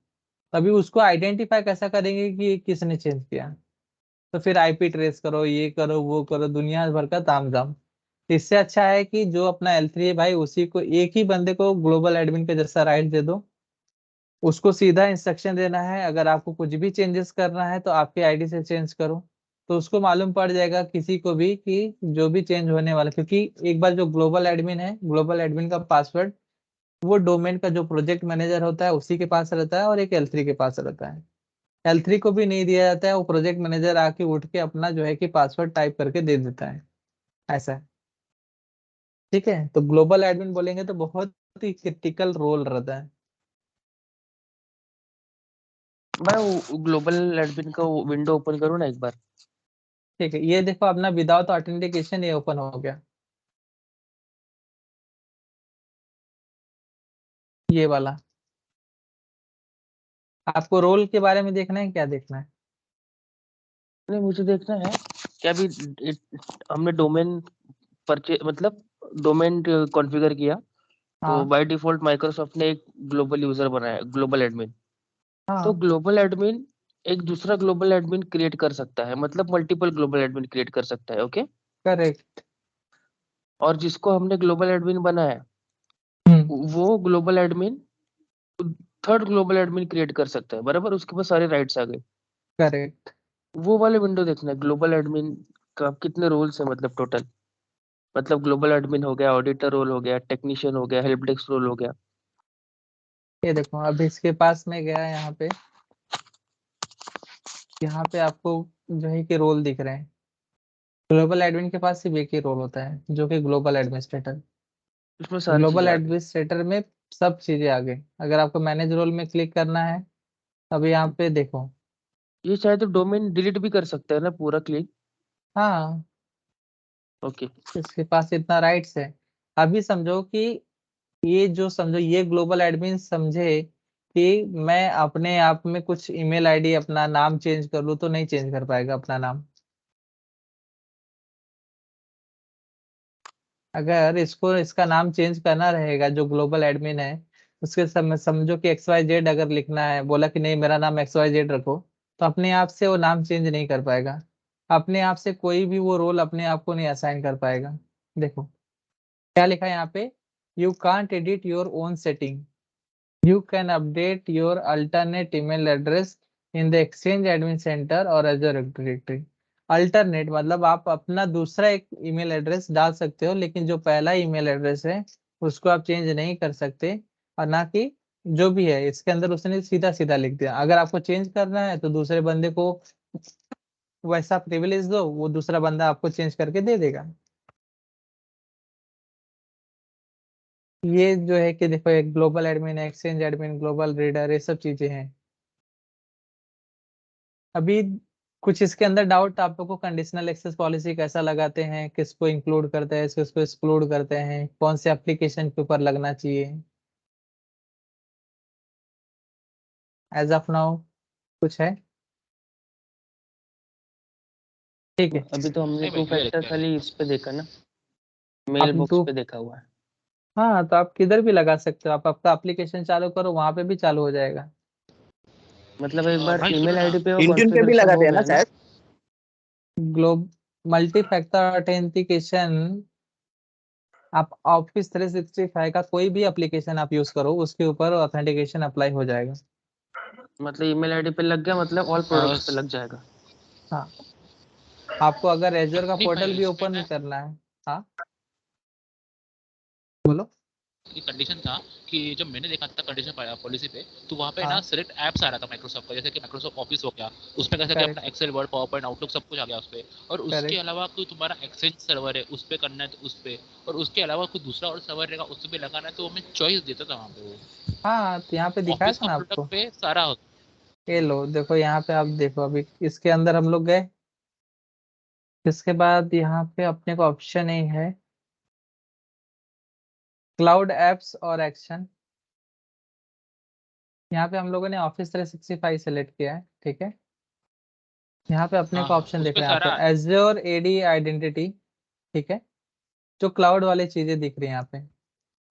अभी उसको आइडेंटिफाई कैसा करेंगे कि किसने चेंज किया? तो फिर आईपी ट्रेस करो, ये करो, वो करो, दुनिया भर का तामझाम। इससे अच्छा है कि जो अपना L3 है भाई, उसी को एक ही बंदे को ग्लोबल एडमिन का जैसा राइट दे दो, उसको सीधा इंस्ट्रक्शन देना है। अगर आपको कुछ भी चेंजेस करना है तो आपके आईडी से चेंज करो, तो उसको मालूम पड़ जाएगा किसी को भी कि जो भी चेंज होने वाला, क्योंकि एक बार जो ग्लोबल एडमिन है, ग्लोबल एडमिन का पासवर्ड वो डोमेन का जो प्रोजेक्ट मैनेजर होता है उसी के पास रहता है, और एक L3 के पास रहता है। L3 को भी नहीं दिया जाता है, वो प्रोजेक्ट मैनेजर आके उठ के अपना जो है कि पासवर्ड टाइप करके दे देता है, ऐसा है। ठीक है, तो ग्लोबल एडमिन बोलेंगे तो बहुत ही क्रिटिकल रोल रहता है। मैं ग्लोबल एडमिन का विंडो ओपन करूँ ना एक बार? ठीक है, ये देखो अपना विदाउट ऑथेंटिकेशन ये ओपन हो गया, ये वाला। आपको रोल के बारे में देखना है, क्या देखना है? नहीं, मुझे देखना है कि अभी हमने डोमेन मतलब डोमेन कॉन्फ़िगर किया, तो हाँ बाय डिफॉल्ट माइक्रोसॉफ्ट ने एक ग्लोबल यूजर बनाया, ग्लोबल एडमिन। तो हाँ, ग्लोबल एडमिन एक दूसरा ग्लोबल एडमिन क्रिएट कर सकता है, मतलब मल्टीपल ग्लोबल एडमिन क्रिएट कर सकता है, ओके। करेक्ट। और जिसको हमने ग्लोबल एडमिन बनाया, हम्म, वो global admin third global admin create कर सकता है, बराबर, उसके पास सारे राइट्स आ गए। करेक्ट। वो वाले विंडो देखना है, ग्लोबल एडमिन का कितने रोल्स है, मतलब टोटल, मतलब ग्लोबल एडमिन हो गया, ऑडिटर रोल हो गया, टेक्नीशियन हो गया, हेल्प डेस्क रोल हो गया। ये देखो अभी इसके पास में गया है, यहाँ पे आपको जो है कि रोल दिख रहे हैं। ग्लोबल एडमिन के पास सिर्फ एक ही रोल होता है, जो कि ग्लोबल एडमिनिस्ट्रेटर। उसमें सारी ग्लोबल चीजें आ गई। एडमिनिस्ट्रेटर में सब चीजें आ गई। अगर आपको मैनेज रोल में क्लिक करना है, अभी यहाँ पे देखो। ये शायद डोमेन डिलीट भी कर सकते हैं ना, पूरा क्लीन? हाँ, ओके। इसके पास इतना राइट्स है। अभी समझो कि ये जो समझो, ये ग्लोबल एडमिन समझे कि मैं अपने आप में कुछ ईमेल आईडी, अपना नाम चेंज कर लूँ, तो नहीं चेंज कर पाएगा अपना नाम। अगर इसको इसका नाम चेंज करना रहेगा, जो ग्लोबल एडमिन है उसके समझो कि XYZ अगर लिखना है, बोला कि नहीं मेरा नाम XYZ रखो, तो अपने आप से वो नाम चेंज नहीं कर पाएगा। अपने आप से कोई भी वो रोल अपने आप को नहीं असाइन कर पाएगा। देखो क्या लिखा है यहाँ पे, you can't edit your own setting, you can update your alternate email address in the exchange admin centre और एजर डायरेक्टरी। अल्टरनेट मतलब आप अपना दूसरा एक ईमेल एड्रेस डाल सकते हो, लेकिन जो पहला ईमेल एड्रेस है उसको आप चेंज नहीं कर सकते। और ना कि जो भी है इसके अंदर उसने सीधा सीधा लिख दिया, अगर आपको चेंज करना है तो दूसरे बंदे को वैसा प्रिविलेज दो, वो दूसरा बंदा आपको चेंज करके दे देगा। ये जो है कि देखो, एक global admin, exchange admin, global reader, ये सब चीजें हैं। अभी कुछ इसके अंदर डाउट आप लोग को, कंडीशनल एक्सेस पॉलिसी कैसा लगाते हैं, किसको इंक्लूड करते हैं, किसको एक्सक्लूड करते हैं, कौन से एप्लीकेशन के ऊपर लगना चाहिए? एज ऑफ नाउ कुछ है? ठीक है, अभी तो हमने नहीं टू भाई, क्लियर है, फैक्टर क्लियर है। खाली इस पे देखा ना, मेल आप बॉक्स टू, पे देखा हुआ है। हाँ तो आप किधर भी लगा सकते हो, आप आपका एप्लीकेशन चालू करो, वहां पे भी चालू हो जाएगा। मतलब एक बार भाई सुनो ईमेल ना। आईडी पे वो इंट्यून पे भी कॉन्फ़िगरेशन हो लगाते हैं ना गया ना? शायद। मल्टी फैक्टर ऑथेंटिकेशन, आप ऑफिस 365 का कोई भी एप्लीकेशन आप यूज करो, उसके ऊपर ऑथेंटिकेशन अप्लाई हो जाएगा। मतलब ईमेल आईडी पे लग गया, मतलब ऑल अ, प्रोडक्ट्स पे लग जाएगा। हाँ, आपको अगर एजर का नहीं पोर्टल भाई, भी इसमें ओपन ना करना है। हाँ बोलो। ये कंडीशन था कि जब मैंने देखा था कंडीशन पॉलिसी पे, तो वहाँ पे ना हाँ सिलेक्ट ऐप्स आ रहा था माइक्रोसॉफ्ट का, जैसे कि माइक्रोसॉफ्ट ऑफिस हो गया, उसमें कैसे कि अपना correct. Excel, Word, PowerPoint, Outlook सब कुछ आ गया उस पे। और उसके करेक्ट। अलावा कोई तुम्हारा एक्सचेंज सर्वर है उस पे करना है तो उस पे, और उसके अलावा कोई दूसरा और सर्वर रहेगा उस पे लगाना है, तो हमें चॉइस देता था वहाँ पे वो। हाँ तो यहाँ पे दिखाया ऑफिस था का ना प्रोडक्ट आपको। पे सारा होता। ये लो देखो, यहाँ पे आप देखो, अभी इसके अंदर हम लोग गए, इसके बाद यहाँ पे अपने को ऑप्शन ही है, क्लाउड एप्स और एक्शन। यहाँ पे हम लोगों ने ऑफिस 365 सेलेक्ट किया है, ठीक है। यहाँ पे अपने हाँ को हाँ ऑप्शन उस दिख पे रहे हैं यहाँ सारा पे एज्योर एडी आइडेंटिटी, ठीक है। जो क्लाउड वाली चीजें दिख रही है यहाँ पे,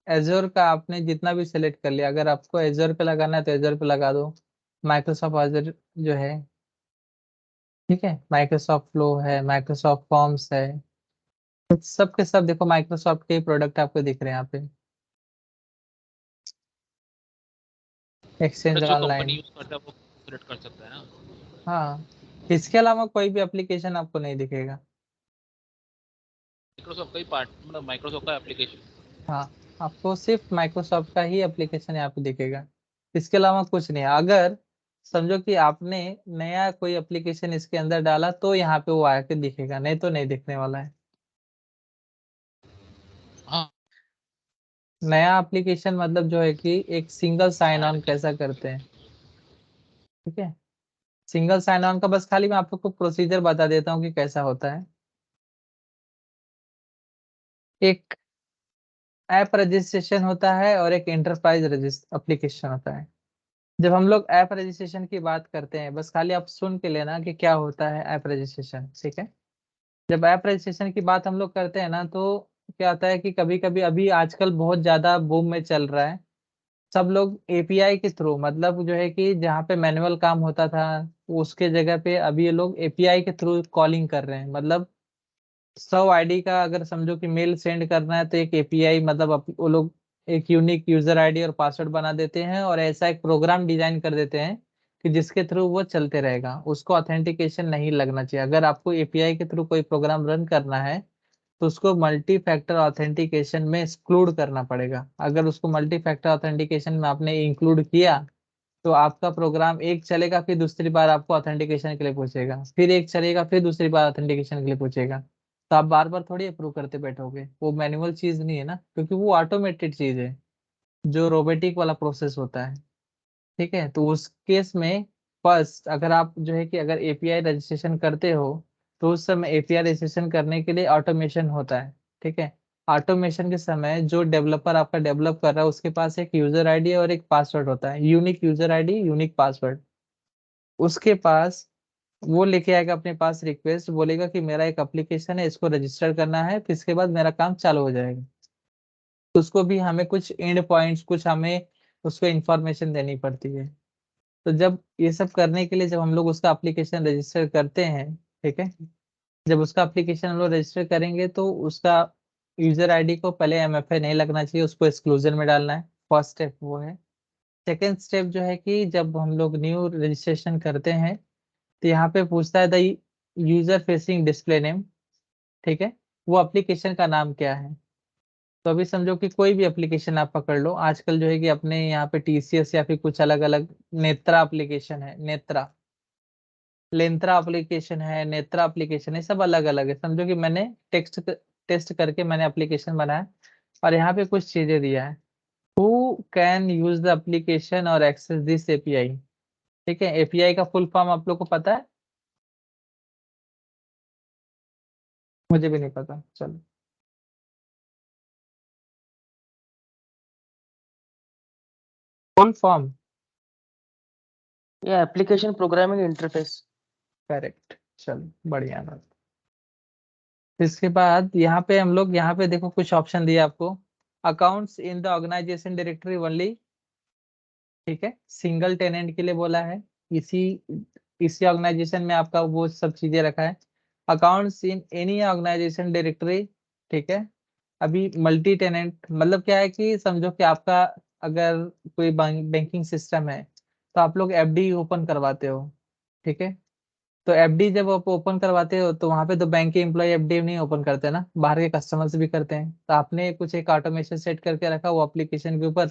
एज्योर का आपने जितना भी सिलेक्ट कर लिया, अगर आपको एज्योर पे लगाना है तो एज्योर पे लगा दो। माइक्रोसॉफ्ट एज्योर जो है, ठीक है, माइक्रोसॉफ्ट फ्लो है, माइक्रोसॉफ्ट फॉर्म्स है, सब के सब देखो माइक्रोसॉफ्ट के प्रोडक्ट आपको दिख रहे हैं यहाँ पे। एक्सचेंज जो कंपनी ऑनलाइन, यूज करता है वो सेलेक्ट कर सकता है ना। हाँ। इसके अलावा कोई भी एप्लीकेशन आपको नहीं दिखेगा। माइक्रोसॉफ्ट का ही पार्ट, मतलब माइक्रोसॉफ्ट का एप्लीकेशन। हाँ, आपको सिर्फ माइक्रोसॉफ्ट का ही एप्लीकेशन यहाँ पे दिखेगा, इसके अलावा कुछ नहीं है। अगर समझो कि आपने नया कोई एप्लीकेशन इसके अंदर डाला तो यहाँ पे वो आके दिखेगा, नहीं तो नहीं दिखने वाला है। हाँ नया एप्लीकेशन मतलब जो है कि एक सिंगल साइन हाँ, ऑन कैसा करते हैं, ठीक है। सिंगल साइन ऑन का बस खाली मैं आपको प्रोसीजर बता देता हूँ कि कैसा होता है। एक ऐप रजिस्ट्रेशन होता है और एक एंटरप्राइज एप्लीकेशन होता है। जब हम लोग ऐप रजिस्ट्रेशन की बात करते हैं, बस खाली आप सुन के लेना कि क्या होता है ऐप रजिस्ट्रेशन, ठीक है। जब ऐप रजिस्ट्रेशन की बात हम लोग करते हैं ना, तो क्या होता है कि कभी कभी अभी आजकल बहुत ज्यादा बूम में चल रहा है। सब लोग एपीआई के थ्रू, मतलब जो है कि जहाँ पे मैनुअल काम होता था उसके जगह पे अभी ये लोग एपीआई के थ्रू कॉलिंग कर रहे हैं। मतलब 100 आईडी का अगर समझो कि मेल सेंड करना है तो एक एपीआई, मतलब वो लोग एक यूनिक यूजर आईडी और पासवर्ड बना देते हैं और ऐसा एक प्रोग्राम डिजाइन कर देते हैं कि जिसके थ्रू वो चलते रहेगा, उसको ऑथेंटिकेशन नहीं लगना चाहिए। अगर आपको एपीआई के थ्रू कोई प्रोग्राम रन करना है तो उसको मल्टी फैक्टर ऑथेंटिकेशन में एक्सक्लूड करना पड़ेगा। अगर उसको मल्टी फैक्टर ऑथेंटिकेशन में आपने इंक्लूड किया तो आपका प्रोग्राम एक चलेगा, फिर दूसरी बार आपको ऑथेंटिकेशन के लिए पूछेगा, फिर एक चलेगा, फिर दूसरी बार ऑथेंटिकेशन के लिए पूछेगा। तो आप बार बार थोड़ी अप्रूव करते बैठोगे, वो मैनुअल चीज नहीं है ना, क्योंकि वो ऑटोमेटेड चीज है, जो रोबोटिक वाला प्रोसेस होता है, ठीक है। तो उस केस में फर्स्ट अगर आप जो है कि अगर एपीआई रजिस्ट्रेशन करते हो तो उस समय एपीआई रजिस्ट्रेशन करने के लिए ऑटोमेशन होता है, ठीक है। ऑटोमेशन के समय जो डेवलपर आपका डेवलप कर रहा है उसके पास एक यूजर आईडी और एक पासवर्ड होता है, unique user ID unique password. उसके पास वो लेके आएगा अपने पास रिक्वेस्ट, बोलेगा कि मेरा एक एप्लीकेशन है, इसको रजिस्टर करना है, फिर इसके बाद मेरा काम चालू हो जाएगा। तो उसको भी हमें कुछ एंड पॉइंट्स, कुछ हमें उसको इंफॉर्मेशन देनी पड़ती है। तो जब ये सब करने के लिए जब हम लोग उसका एप्लीकेशन रजिस्टर करते हैं, ठीक है, जब उसका एप्लीकेशन हम लोग रजिस्टर करेंगे तो उसका यूजर आईडी को पहले एमएफए नहीं लगना चाहिए, उसको एक्सक्लूजन में डालना है। फर्स्ट स्टेप वो है। सेकेंड स्टेप जो है कि जब हम लोग न्यू रजिस्ट्रेशन करते हैं तो यहाँ पे पूछता है the user facing display name, ठीक है, वो एप्लीकेशन का नाम क्या है। तो अभी समझो कि कोई भी एप्लीकेशन आप पकड़ लो, आजकल जो है कि अपने यहाँ पे टीसीएस या फिर कुछ अलग अलग, नेत्रा एप्लीकेशन है, नेत्रा, लेंत्रा एप्लीकेशन है, नेत्रा एप्लीकेशन है, सब अलग अलग है। समझो कि मैंने टेस्ट करके मैंने एप्लीकेशन बनाया और यहाँ पे कुछ चीजें दिया है। Who can use the application और एक्सेस दिस एपीआई, ठीक है। एपीआई का फुल फॉर्म आप लोग को पता है? मुझे भी नहीं पता, चलो। फुल फॉर्म, ये एप्लीकेशन प्रोग्रामिंग इंटरफेस। करेक्ट, चलो बढ़िया बात। इसके बाद यहाँ पे हम लोग, यहाँ पे देखो कुछ ऑप्शन दिया आपको। Accounts in the organization directory only, ठीक है, सिंगल टेनेंट के लिए बोला है। इसी इसी ऑर्गेनाइजेशन में आपका वो सब चीजें रखा है। Accounts in any organization directory, ठीक है। अभी मल्टी टेनेंट मतलब क्या है कि समझो कि आपका अगर कोई बैंकिंग सिस्टम है तो आप लोग एफडी ओपन करवाते हो, ठीक है। तो एफडी जब आप ओपन करवाते हो तो वहां पे तो बैंक के एम्प्लॉय एफडी नहीं ओपन करते ना, बाहर के कस्टमर्स भी करते हैं। तो आपने कुछ एक ऑटोमेशन सेट करके रखा वो एप्लीकेशन के ऊपर,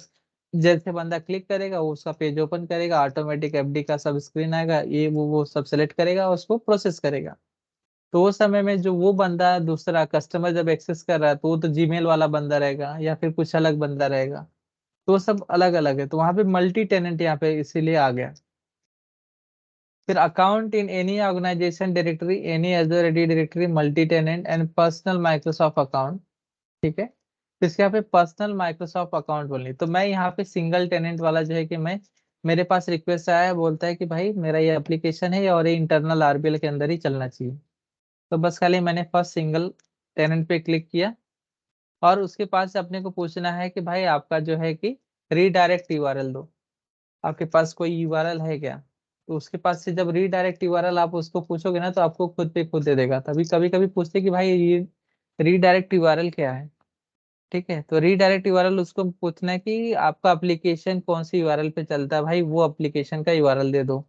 जैसे बंदा क्लिक करेगा वो उसका पेज ओपन करेगा, ऑटोमेटिक एफडी का सब स्क्रीन आएगा, ये वो सब सेलेक्ट करेगा और उसको प्रोसेस करेगा। तो उस समय में जो वो बंदा दूसरा कस्टमर जब एक्सेस कर रहा है तो वो तो जीमेल वाला बंदा रहेगा या फिर कुछ अलग बंदा रहेगा। तो वो सब अलग अलग है, तो वहां पे मल्टी टेनेंट यहाँ पे इसीलिए आ गया। फिर account in any organization directory, any Azure AD directory, multi tenant and personal Microsoft account, ठीक है। तो इसके यहाँ पे पर्सनल माइक्रोसॉफ्ट अकाउंट बोलनी, तो मैं यहाँ पे सिंगल टेनेंट वाला जो है कि मैं मेरे पास रिक्वेस्ट आया है, बोलता है कि भाई मेरा ये एप्लीकेशन है और ये इंटरनल आरबीएल के अंदर ही चलना चाहिए। तो बस खाली मैंने फर्स्ट सिंगल टेनेंट पे क्लिक किया और उसके पास से अपने को पूछना है कि भाई आपका जो है कि रीडायरेक्ट यूआरएल दो, आपके पास कोई यूआरएल है क्या। तो उसके पास से जब रीडायरेक्ट यूआरएल आप उसको पूछोगे ना तो आपको खुद पे खुद दे देगा। तभी कभी कभी पूछते कि भाई ये रीडायरेक्ट यूआरएल क्या है। ठीक है, तो रीडायरेक्ट यूआरएल उसको पूछना है कि आपका एप्लीकेशन कौन सी यूआरएल पे चलता है, भाई वो एप्लीकेशन का यूआरएल दे दो।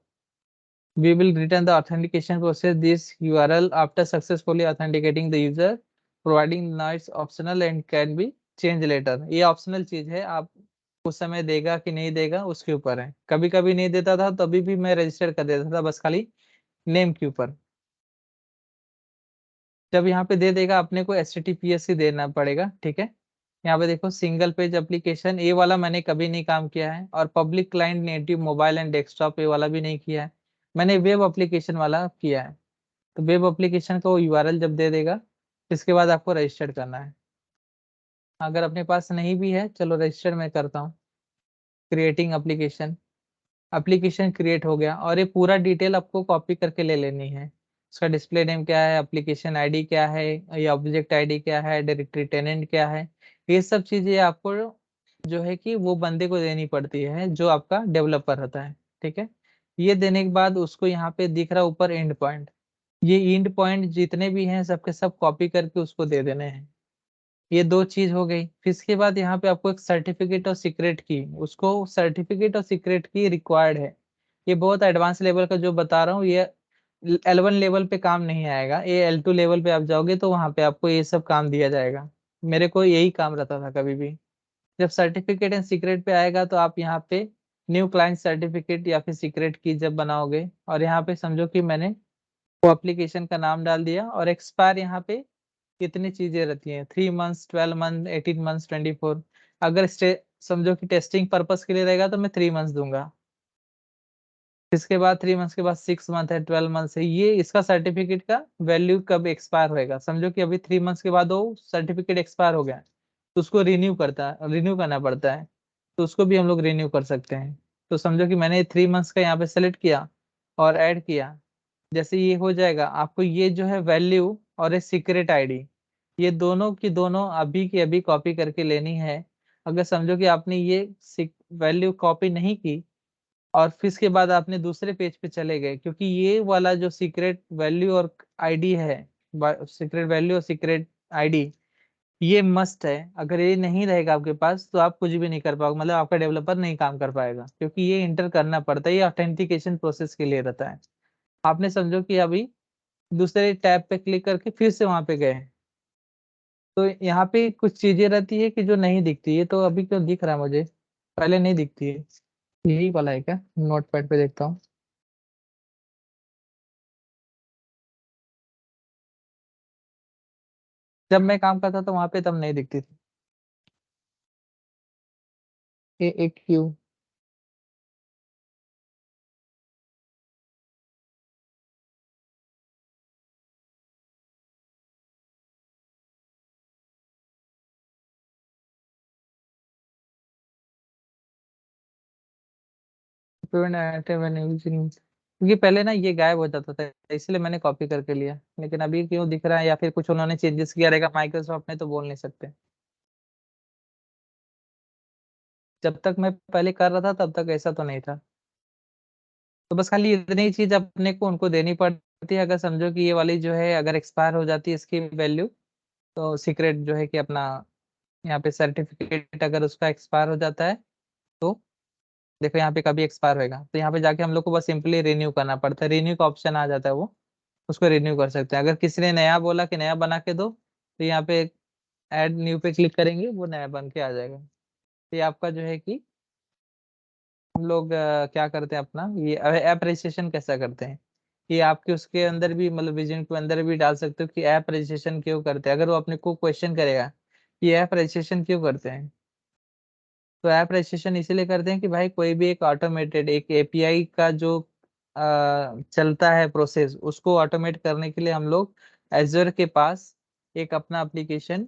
We will return the authentication process this URL after successfully authenticating the user, providing noise optional and can be changed later। ये ऑप्शनल चीज है, आप उस समय देगा कि नहीं देगा उसके ऊपर है। कभी कभी नहीं देता था तभी भी मैं रजिस्टर कर देता था, बस खाली नेम के ऊपर। जब यहाँ पे दे देगा अपने को HTTPS ही देना पड़ेगा। ठीक है, यहाँ पे देखो सिंगल पेज एप्लीकेशन, ये वाला मैंने कभी नहीं काम किया है। और public client native mobile and desktop, ये वाला भी नहीं किया है। मैंने वेब एप्लीकेशन वाला किया है। तो वेब एप्लीकेशन का वो यूआरएल जब दे देगा इसके बाद आपको रजिस्टर करना है। अगर अपने पास नहीं भी है, चलो रजिस्टर मैं करता हूँ। क्रिएटिंग एप्लीकेशन, एप्लीकेशन क्रिएट हो गया और ये पूरा डिटेल आपको कॉपी करके ले लेनी है। उसका डिस्प्ले नेम क्या है, एप्लीकेशन आईडी क्या है, ये ऑब्जेक्ट आईडी क्या है, डायरेक्टरी टेनेंट क्या है, ये सब चीजें आपको जो है कि वो बंदे को देनी पड़ती है जो आपका डेवलपर होता है। ठीक है, ये देने के बाद उसको यहाँ पे दिख रहा ऊपर एंड पॉइंट, ये एंड पॉइंट जितने भी हैं सबके सब कॉपी करके उसको दे देने हैं। ये दो चीज हो गई। फिर इसके बाद यहाँ पे आपको एक सर्टिफिकेट और सीक्रेट की, उसको सर्टिफिकेट और सीक्रेट की रिक्वायर्ड है। ये बहुत एडवांस लेवल का जो बता रहा हूँ, ये L1 लेवल पे काम नहीं आएगा। ये L2 लेवल पे आप जाओगे तो वहां पे आपको ये सब काम दिया जाएगा। मेरे को यही काम रहता था कभी भी। जब सर्टिफिकेट एंड सीक्रेट पे आएगा तो आप यहाँ पे न्यू क्लाइंट सर्टिफिकेट या फिर सीक्रेट की जब बनाओगे, और यहाँ पे समझो कि मैंने वो एप्लीकेशन का नाम डाल दिया और एक्सपायर यहाँ पे कितनी चीजें रहती हैं, 3 मंथ्स, 12 मंथ, 18 मंथ्स, 24। अगर समझो कि टेस्टिंग पर्पस के लिए रहेगा तो मैं 3 मंथ्स दूंगा। इसके बाद 3 मंथ्स के बाद 6 मंथ है, 12 मंथ्स है। ये इसका सर्टिफिकेट का वैल्यू कब एक्सपायर होएगा, समझो कि अभी 3 मंथ्स के बाद वो सर्टिफिकेट एक्सपायर हो गया तो उसको रिन्यू करना पड़ता है। तो उसको भी हम लोग रिन्यू कर सकते हैं। तो समझो कि मैंने 3 मंथ्स का यहाँ पे सेलेक्ट किया और ऐड किया। जैसे ये हो जाएगा आपको ये जो है वैल्यू और ये सीक्रेट आईडी, ये दोनों की दोनों अभी की अभी कॉपी करके लेनी है। अगर समझो कि आपने ये वैल्यू कॉपी नहीं की और फिर इसके बाद आपने दूसरे पेज पे चले गए, क्योंकि ये वाला जो सीक्रेट वैल्यू और आईडी है, सीक्रेट वैल्यू और सीक्रेट आईडी, ये मस्ट है। अगर ये नहीं रहेगा आपके पास तो आप कुछ भी नहीं कर पाओगे, मतलब आपका डेवलपर नहीं काम कर पाएगा, क्योंकि ये इंटर करना पड़ता है। ये ऑथेंटिकेशन प्रोसेस के लिए रहता है। आपने समझो कि अभी दूसरे टैब पे क्लिक करके फिर से वहां पे गए हैं, तो यहाँ पे कुछ चीजें रहती है कि जो नहीं दिखती है। तो अभी क्यों दिख रहा है मुझे, पहले नहीं दिखती है। यही वाला है क्या, नोटपैड पे देखता हूँ। जब मैं काम करता था वहां पे तब नहीं दिखती थी। AAQ, क्योंकि पहले ना ये गायब हो जाता था इसलिए मैंने कॉपी करके लिया, लेकिन अभी क्यों दिख रहा है, या फिर कुछ उन्होंने चेंजेस किया रहेगा माइक्रोसॉफ्ट ने, तो बोल नहीं सकते। जब तक मैं पहले कर रहा था तब तक ऐसा तो नहीं था। तो बस खाली इतनी ही चीज अपने को उनको देनी पड़ती है। अगर समझो कि ये वाली जो है अगर एक्सपायर हो जाती है इसकी वैल्यू, तो सीक्रेट जो है कि अपना यहाँ पे सर्टिफिकेट अगर उसका एक्सपायर हो जाता है तो देखो यहाँ पे कभी एक्सपायर होएगा तो यहाँ पे जाके हम लोग को बस सिंपली रिन्यू करना पड़ता है। रिन्यू का ऑप्शन आ जाता है, वो उसको रिन्यू कर सकते हैं। अगर किसी ने नया बोला कि नया बना के दो तो यहाँ पे ऐड न्यू पे क्लिक करेंगे, वो नया बन के आ जाएगा। तो ये आपका जो है कि हम लोग क्या करते हैं अपना ये ऐप रजिस्ट्रेशन कैसा करते हैं, ये आपके उसके अंदर भी मतलब विजन के अंदर भी डाल सकते हो कि ऐप रजिस्ट्रेशन क्यों करते हैं। अगर वो अपने को क्वेश्चन करेगा कि ऐप रजिस्ट्रेशन क्यों करते हैं, तो ऐप रजिस्ट्रेशन इसीलिए करते हैं कि भाई कोई भी एक ऑटोमेटेड एक एपीआई का जो चलता है प्रोसेस, उसको ऑटोमेट करने के लिए हम लोग एजर के पास एक अपना एप्लीकेशन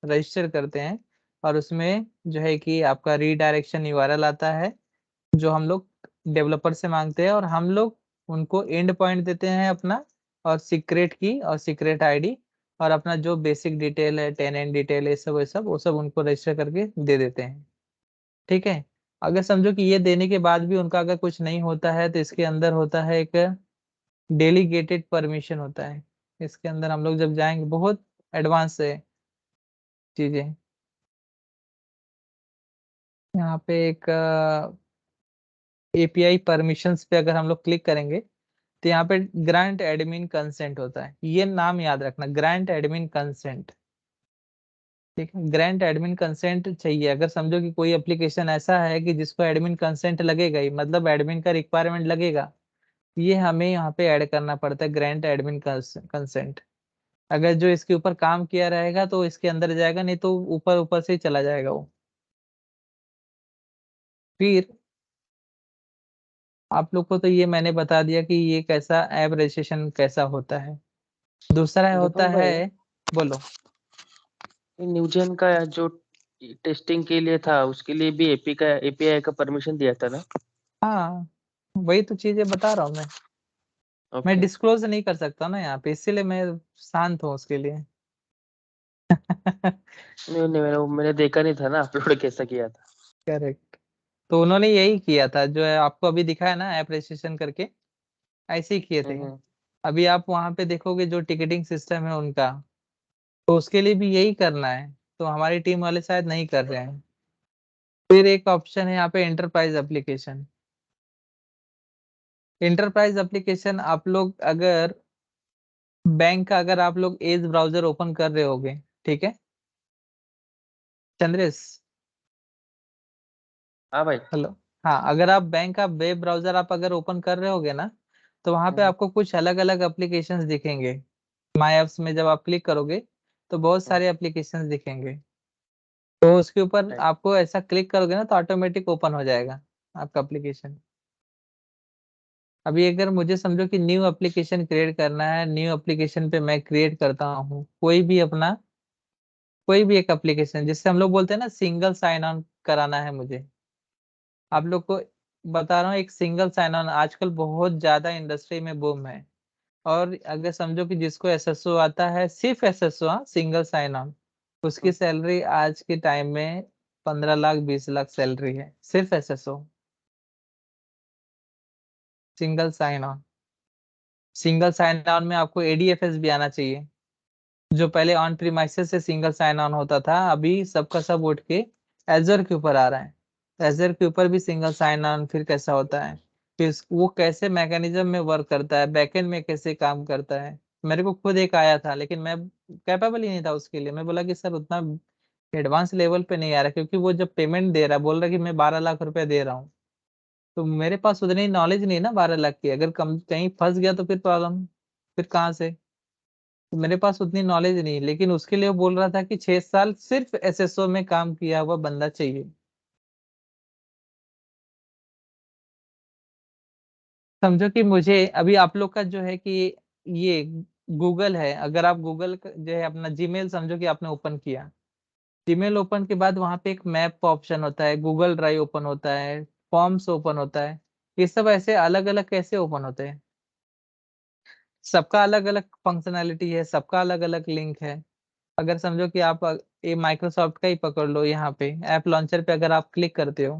रजिस्टर करते हैं। और उसमें जो है कि आपका रीडायरेक्शन यूआरएल आता है जो हम लोग डेवलपर से मांगते हैं, और हम लोग उनको एंड पॉइंट देते हैं अपना, और सीक्रेट की और सीक्रेट आईडी, और अपना जो बेसिक डिटेल है, टेनेंट डिटेल, ये सब वो सब उनको रजिस्टर करके दे देते हैं। ठीक है। अगर समझो कि ये देने के बाद भी उनका अगर कुछ नहीं होता है, तो इसके अंदर होता है एक डेलीगेटेड परमिशन होता है। इसके अंदर हम लोग जब जाएंगे, बहुत एडवांस है चीजें। यहाँ पे एक एपीआई परमिशंस पे अगर हम लोग क्लिक करेंगे, तो यहाँ पे ग्रांट एडमिन कंसेंट होता है। ये नाम याद रखना, ग्रांट एडमिन कंसेंट। ठीक है, ग्रांट एडमिन कंसेंट चाहिए। अगर समझो कि कोई एप्लीकेशन ऐसा है कि जिसको एडमिन कंसेंट लगेगा ही, मतलब एडमिन का रिक्वायरमेंट लगेगा, ये हमें यहाँ पे ऐड करना पड़ता है, ग्रांट एडमिन कंसेंट। अगर जो इसके ऊपर काम किया रहेगा तो इसके अंदर जाएगा, नहीं तो ऊपर ऊपर से ही चला जाएगा वो। फिर आप लोग को तो ये मैंने बता दिया कि ये कैसा ऐप रजिस्ट्रेशन कैसा होता है। दूसरा होता दीपक है, भाई, बोलो। न्यूजेन का जो टेस्टिंग के लिए था, उसके लिए भी एपीआई का परमिशन दिया था ना? हाँ, वही तो चीजें बता रहा हूँ मैं ओके। डिस्क्लोज नहीं कर सकता ना यहाँ पे, इसीलिए मैं शांत हूँ उसके लिए। नहीं नहीं, मैंने देखा नहीं था ना अपलोड कैसा किया था। करेक्ट। तो उन्होंने यही किया था, जो है आपको अभी दिखा है ना ऐप रजिस्ट्रेशन करके, ऐसे ही किए थे। हम्म। अभी आप वहां पे देखोगे जो टिकटिंग सिस्टम है उनका, तो उसके लिए भी यही करना है, तो हमारी टीम वाले शायद नहीं कर रहे हैं। फिर एक ऑप्शन है यहाँ पे एंटरप्राइज एप्लीकेशन। एंटरप्राइज एप्लीकेशन आप लोग अगर बैंक का, अगर आप लोग एज ब्राउजर ओपन कर रहे होगे, ठीक है चंद्रेश, हाँ भाई। हेलो। हाँ, अगर आप बैंक का वेब ब्राउजर आप अगर ओपन कर रहे होगे ना, तो वहां पे हम्म। आपको कुछ अलग अलग एप्लीकेशंस दिखेंगे। माई एप्स में जब आप क्लिक करोगे, तो बहुत हम्म। सारे एप्लीकेशंस दिखेंगे। तो उसके ऊपर right। आपको ऐसा क्लिक करोगे ना, तो ऑटोमेटिक ओपन हो जाएगा आपका एप्लीकेशन। अभी अगर मुझे समझो कि न्यू एप्लीकेशन क्रिएट करना है, न्यू एप्लीकेशन पे मैं क्रिएट करता हूँ कोई भी अपना, कोई भी एक एप्लीकेशन, जिससे हम लोग बोलते हैं ना सिंगल साइन ऑन कराना है मुझे। आप लोग को बता रहा हूँ, एक सिंगल साइन ऑन आजकल बहुत ज्यादा इंडस्ट्री में बूम है। और अगर समझो कि जिसको एसएसओ आता है, सिर्फ एसएसओ, सिंगल साइन ऑन, उसकी हम्म। सैलरी आज के टाइम में 15 लाख 20 लाख सैलरी है, सिर्फ SSO, single sign on. Single sign on में आपको एडीएफएस भी आना चाहिए। जो पहले ऑन प्रीमाइसेस से सिंगल साइन ऑन होता था, अभी सबका सब उठ के एजर के ऊपर आ रहा है। एजर के ऊपर भी सिंगल साइन ऑन फिर कैसा होता है, फिर वो कैसे मैकेनिज्म में वर्क करता है, बैकएंड में कैसे काम करता है। मेरे को खुद एक आया था, लेकिन मैं कैपेबल ही नहीं था उसके लिए। मैं बोला कि सर उतना एडवांस लेवल पे नहीं आ रहा, क्योंकि वो जब पेमेंट दे रहा, बोल रहा कि मैं 12 लाख रुपए दे रहा हूँ, तो मेरे पास उतनी नॉलेज नहीं ना 12 लाख की। अगर कम कहीं फंस गया तो फिर प्रॉब्लम, फिर कहाँ से। तो मेरे पास उतनी नॉलेज नहीं, लेकिन उसके लिए वो बोल रहा था कि 6 साल सिर्फ एसएसओ में काम किया हुआ बंदा चाहिए। समझो कि मुझे अभी आप लोग का जो है कि ये गूगल है, अगर आप गूगल जो है अपना जीमेल समझो कि आपने ओपन किया, जीमेल ओपन के बाद वहां पे एक मैप का ऑप्शन होता है, गूगल ड्राइव ओपन होता है, फॉर्म्स ओपन होता है। ये सब ऐसे अलग अलग कैसे ओपन होते हैं? सबका अलग अलग फंक्शनैलिटी है, सबका अलग अलग लिंक है। अगर समझो कि आप ये माइक्रोसॉफ्ट का ही पकड़ लो, यहाँ पे ऐप लॉन्चर पे अगर आप क्लिक करते हो,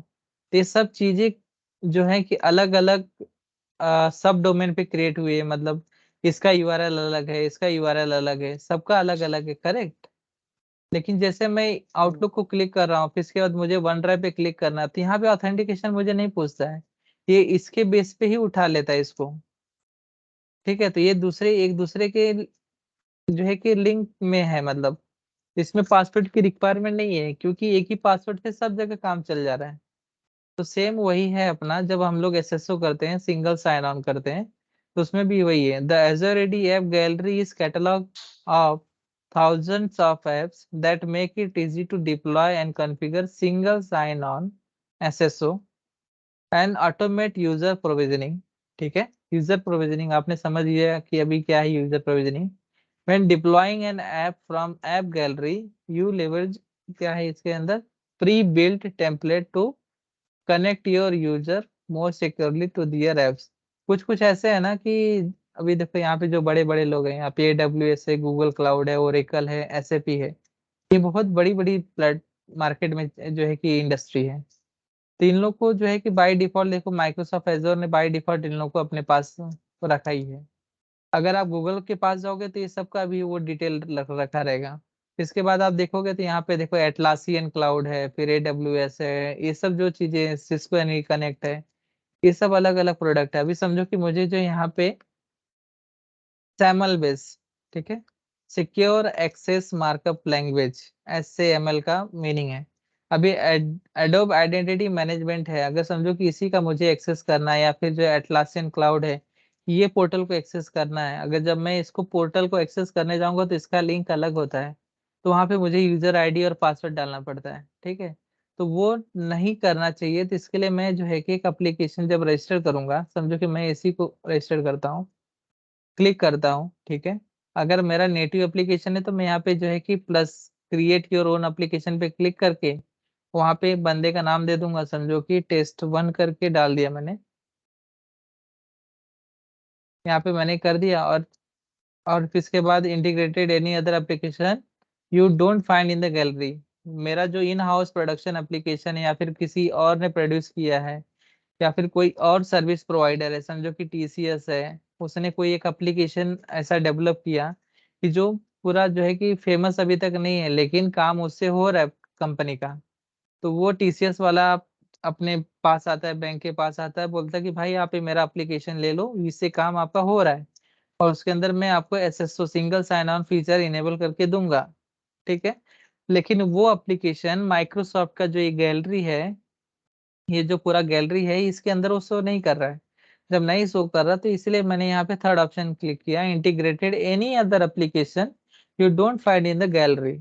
तो ये सब चीजें जो है कि अलग अलग सब डोमेन पे क्रिएट हुई है। मतलब इसका यूआरएल अलग है, इसका यूआरएल अलग है, सबका अलग अलग है, करेक्ट। लेकिन जैसे मैं हम्म। आउटलुक को क्लिक कर रहा हूँ, फिर इसके बाद मुझे वन ड्राइव पे क्लिक करना है, तो यहाँ पे ऑथेंटिकेशन मुझे नहीं पूछता है, ये इसके बेस पे ही उठा लेता है इसको। ठीक है, तो ये दूसरे एक दूसरे के जो है कि लिंक में है, मतलब इसमें पासवर्ड की रिक्वायरमेंट नहीं है, क्योंकि एक ही पासवर्ड से सब जगह काम चल जा रहा है। तो सेम वही है अपना, जब हम लोग एसएसओ करते हैं, सिंगल साइन ऑन करते हैं, तो उसमें भी वही है। The Azure AD app gallery is catalog of thousands of apps that make it easy to deploy and configure single sign on SSO and automate user provisioning। ठीक है, यूजर प्रोविजनिंग आपने समझ लिया कि अभी क्या है user provisioning. When deploying an app from app gallery, you leverage क्या है इसके अंदर, pre-built template to connect your user more securely to their apps। कुछ कुछ ऐसे है ना कि अभी देखो यहाँ पे जो बड़े बड़े लोग हैं, यहाँ पे AWS है, गूगल क्लाउड है, ओरेकल है, SAP है, ये बहुत बड़ी बड़ी प्लेट मार्केट में जो है कि इंडस्ट्री है। तो इन लोग को जो है कि बाय डिफॉल्ट देखो माइक्रोसॉफ्ट एजोर ने बाय डिफॉल्ट इन लोग को अपने पास रखा ही है। अगर आप गूगल के पास जाओगे तो ये सब का भी वो डिटेल रखा रहेगा। इसके बाद आप देखोगे तो यहाँ पे देखो एटलासियन क्लाउड है, फिर AWS है, ये सब जो चीजें सिस्को एनी कनेक्ट है, ये सब अलग अलग प्रोडक्ट है। अभी समझो कि मुझे जो यहाँ पे सैमल बेस, ठीक है, secure access markup language, SAML का मीनिंग है। अभी एडोब आइडेंटिटी मैनेजमेंट है, अगर समझो कि इसी का मुझे एक्सेस करना है, या फिर जो एटलासियन क्लाउड है ये पोर्टल को एक्सेस करना है, अगर जब मैं इसको पोर्टल को एक्सेस करने जाऊंगा तो इसका लिंक अलग होता है, तो वहां पे मुझे यूजर आईडी और पासवर्ड डालना पड़ता है, ठीक है। तो वो नहीं करना चाहिए, तो इसके लिए मैं जो है कि एक एप्लीकेशन जब रजिस्टर करूंगा, समझो कि मैं इसी को रजिस्टर करता हूँ, क्लिक करता हूँ, ठीक है। अगर मेरा नेटिव एप्लीकेशन है तो मैं यहाँ पे जो है कि plus create your own application पे क्लिक करके वहाँ पे एक बंदे का नाम दे दूंगा, समझो कि test1 करके डाल दिया मैंने, यहाँ पे मैंने कर दिया। और फिर इसके बाद integrated any other application you don't find in the gallery, मेरा जो इन हाउस प्रोडक्शन एप्लीकेशन है या फिर किसी और ने प्रोड्यूस किया है, या फिर कोई और सर्विस प्रोवाइडर है, समझो कि TCS है, उसने कोई एक एप्लीकेशन ऐसा डेवलप किया कि जो पूरा जो है कि फेमस अभी तक नहीं है, लेकिन काम उससे हो रहा है कंपनी का, तो वो TCS वाला अपने पास आता है, बैंक के पास आता है, बोलता है कि भाई आप ये मेरा एप्लीकेशन ले लो, इससे काम आपका हो रहा है, और उसके अंदर मैं आपको SSO single sign on feature enable करके दूंगा, ठीक है। लेकिन वो एप्लीकेशन माइक्रोसॉफ्ट का जो ये गैलरी है, ये जो पूरा गैलरी है इसके अंदर वो शो नहीं कर रहा है। जब नहीं शो कर रहा तो इसलिए मैंने यहाँ पे थर्ड ऑप्शन क्लिक किया, integrated any other application you don't find in the gallery,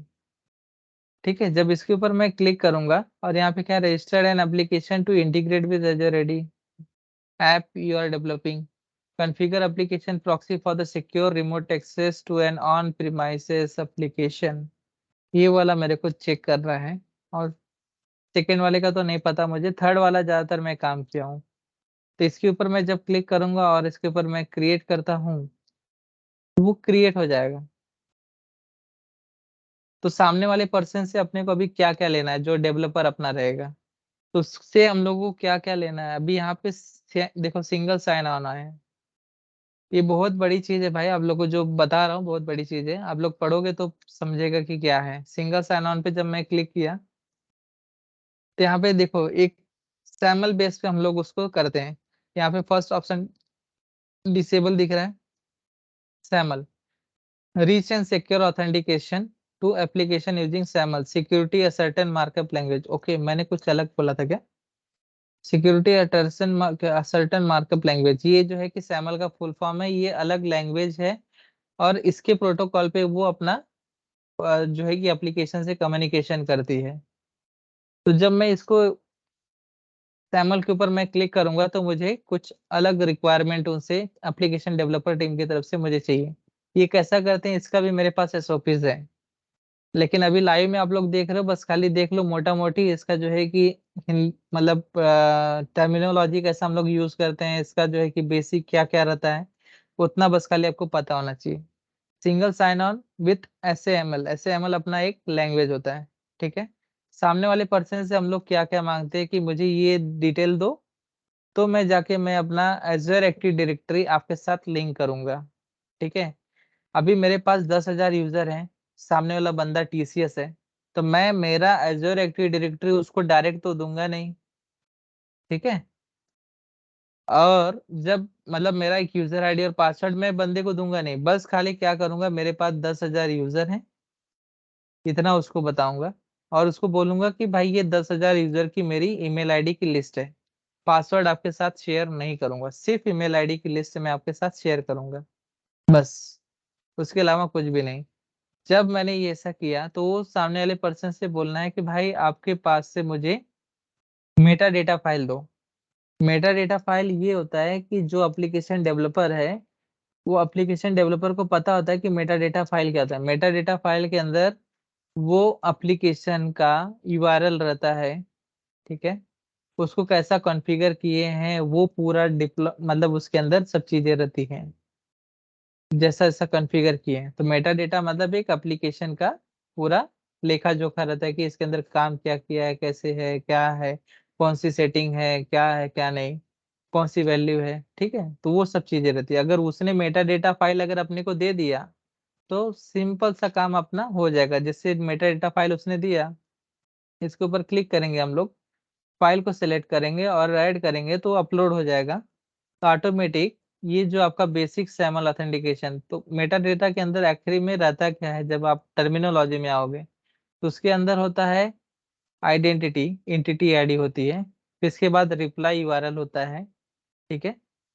ठीक है। जब इसके ऊपर मैं क्लिक करूंगा और यहाँ पे क्या registered an application to integrate with Azure AD app you are developing, configure application proxy for the secure remote access to an on premises application, ये वाला मेरे को चेक कर रहा है। और सेकेंड वाले का तो नहीं पता मुझे, थर्ड वाला ज्यादातर मैं काम किया हूँ। तो इसके ऊपर मैं जब क्लिक करूंगा और इसके ऊपर मैं क्रिएट करता हूँ, तो वो क्रिएट हो जाएगा। तो सामने वाले पर्सन से अपने को अभी क्या क्या लेना है, जो डेवलपर अपना रहेगा, तो उससे हम लोगों को क्या क्या लेना है। अभी यहाँ पे देखो सिंगल साइन ऑन है, ये बहुत बड़ी चीज है भाई, आप लोग को जो बता रहा हूँ बहुत बड़ी चीज है, आप लोग पढ़ोगे तो समझेगा कि क्या है। सिंगल साइन ऑन पे जब मैं क्लिक किया तो यहाँ पे देखो एक सैमल बेस पे हम लोग उसको करते हैं। यहाँ पे फर्स्ट ऑप्शन डिसेबल दिख रहा है, SAML reach and secure authentication to application using SAML security a certain markup language. Okay, मैंने कुछ अलग बोला था क्या? सिक्योरिटी सर्टेन मार्कअप लैंग्वेज, ये जो है कि सैमल का फुल फॉर्म है, ये अलग लैंग्वेज है, और इसके प्रोटोकॉल पे वो अपना जो है कि एप्लीकेशन से कम्युनिकेशन करती है। तो जब मैं इसको सैमल के ऊपर मैं क्लिक करूंगा तो मुझे कुछ अलग रिक्वायरमेंट उनसे एप्लीकेशन डेवलपर टीम की तरफ से मुझे चाहिए। ये कैसा करते हैं इसका भी मेरे पास SOPs है, लेकिन अभी लाइव में आप लोग देख रहे हो, बस खाली देख लो मोटा मोटी इसका जो है कि मतलब टर्मिनोलॉजी कैसा हम लोग यूज करते हैं, इसका जो है कि बेसिक क्या क्या रहता है, उतना बस खाली आपको पता होना चाहिए। Single sign on with SAML अपना एक लैंग्वेज होता है, ठीक है। सामने वाले पर्सन से हम लोग क्या क्या मांगते हैं कि मुझे ये डिटेल दो, तो मैं जाके मैं अपना एजर एक्टिव डायरेक्टरी आपके साथ लिंक करूंगा, ठीक है। अभी मेरे पास 10,000 यूजर हैं, सामने वाला बंदा TCS है, तो मैं मेरा एजर एक्टिव डायरेक्टरी उसको डायरेक्ट तो दूंगा नहीं, ठीक है। और जब मतलब मेरा एक यूजर आईडी और पासवर्ड मैं बंदे को दूंगा नहीं, बस खाली क्या करूंगा, मेरे पास 10,000 यूजर हैं, इतना उसको बताऊंगा, और उसको बोलूंगा कि भाई ये 10,000 यूजर की मेरी ईमेल आईडी की लिस्ट है, पासवर्ड आपके साथ शेयर नहीं करूंगा, सिर्फ ईमेल आईडी की लिस्ट मैं आपके साथ शेयर करूंगा, बस, उसके अलावा कुछ भी नहीं। जब मैंने ये ऐसा किया तो वो सामने वाले पर्सन से बोलना है कि भाई आपके पास से मुझे मेटा डेटा फाइल दो। मेटा डेटा फाइल ये होता है कि जो एप्लीकेशन डेवलपर है, वो एप्लीकेशन डेवलपर को पता होता है कि मेटा डेटा फाइल क्या होता है। मेटा डेटा फाइल के अंदर वो एप्लीकेशन का URL रहता है, ठीक है, उसको कैसा कॉन्फ़िगर किए हैं, वो पूरा मतलब उसके अंदर सब चीजें रहती हैं, जैसा जैसा कॉन्फ़िगर किए हैं। तो मेटा डेटा मतलब एक एप्लीकेशन का पूरा लेखा जोखा रहता है कि इसके अंदर काम क्या किया है, कैसे है, क्या है, कौन सी सेटिंग है क्या नहीं, कौन सी वैल्यू है। ठीक है, तो वो सब चीजें रहती है। अगर उसने मेटा डेटा फाइल अगर अपने को दे दिया तो सिंपल सा काम अपना हो जाएगा। जैसे मेटा डेटा फाइल उसने दिया, इसके ऊपर क्लिक करेंगे हम लोग, फाइल को सिलेक्ट करेंगे और ऐड करेंगे तो अपलोड हो जाएगा। तो ऑटोमेटिक ये जो आपका बेसिक सैमल ऑथेंटिकेशन, तो मेटा डेटा के अंदर आखिरी में रहता क्या है, जब आप टर्मिनोलॉजी में आओगे तो उसके अंदर होता है आइडेंटिटी, एंटिटी आईडी होती है, फिर इसके बाद रिप्लाई यूआरएल होता है। ठीक है,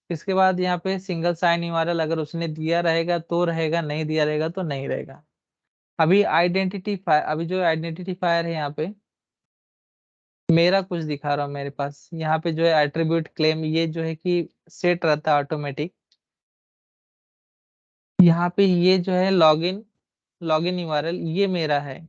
इसके बाद यहाँ पे सिंगल साइन यूआरएल अगर उसने दिया रहेगा तो रहेगा, नहीं दिया रहेगा तो नहीं रहेगा। अभी जो आइडेंटिफायर है यहाँ पे मेरा कुछ दिखा रहा हूँ मेरे पास, यहाँ पे जो है एट्रीब्यूट क्लेम, ये जो है कि सेट रहता है ऑटोमेटिक। यहाँ पे ये जो है लॉगिन यूआरएल ये मेरा है,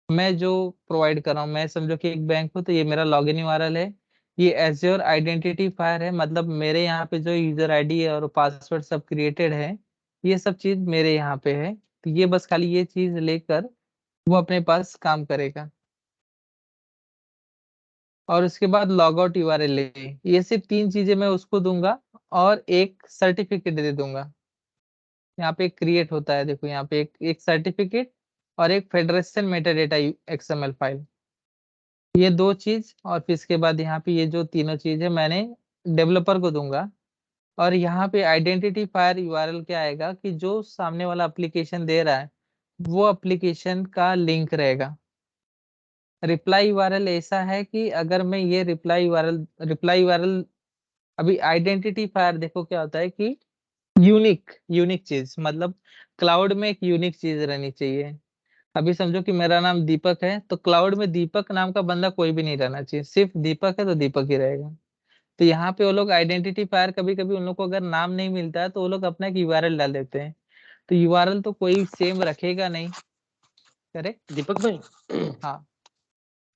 मैं जो प्रोवाइड कर रहा हूँ। मैं समझो कि एक बैंक हूँ तो ये मेरा लॉगिन यूआरएल है। ये एज्योर आइडेंटिफायर है, मतलब मेरे यहाँ पे जो यूजर आईडी है और पासवर्ड सब क्रिएटेड है, ये सब चीज मेरे यहाँ पे है। तो ये बस खाली ये चीज लेकर वो अपने पास काम करेगा। और उसके बाद लॉग आउट यूआरएल ले, ये सिर्फ 3 चीजें मैं उसको दूंगा और एक सर्टिफिकेट दे दूंगा। यहाँ पे एक क्रिएट होता है, देखो यहाँ पे एक सर्टिफिकेट और एक फेडरेशन मेटाडेटा एक्सएमएल फाइल, ये 2 चीज। और फिर इसके बाद यहाँ पे ये जो तीनों चीज है मैंने डेवलपर को दूंगा। और यहाँ पे आइडेंटिटी फायर यूआरएल क्या आएगा कि जो सामने वाला एप्लीकेशन दे रहा है वो एप्लीकेशन का लिंक रहेगा। रिप्लाई यूआरएल ऐसा है कि अगर मैं ये रिप्लाई यूआरएल अभी आइडेंटिटी फायर देखो क्या होता है कि यूनिक यूनिक चीज, मतलब क्लाउड में एक यूनिक चीज रहनी चाहिए। अभी समझो कि मेरा नाम दीपक है तो क्लाउड में दीपक नाम का बंदा कोई भी नहीं रहना चाहिए, सिर्फ दीपक है तो दीपक ही रहेगा। तो यहाँ पे वो लोग आइडेंटिटी फायर, कभी कभी उन लोग को अगर नाम नहीं मिलता है तो वो लोग अपना एक यूआरएल डाल देते हैं, तो यूआरएल तो कोई सेम रखेगा नहीं। करेक्ट। दीपक भाई, हाँ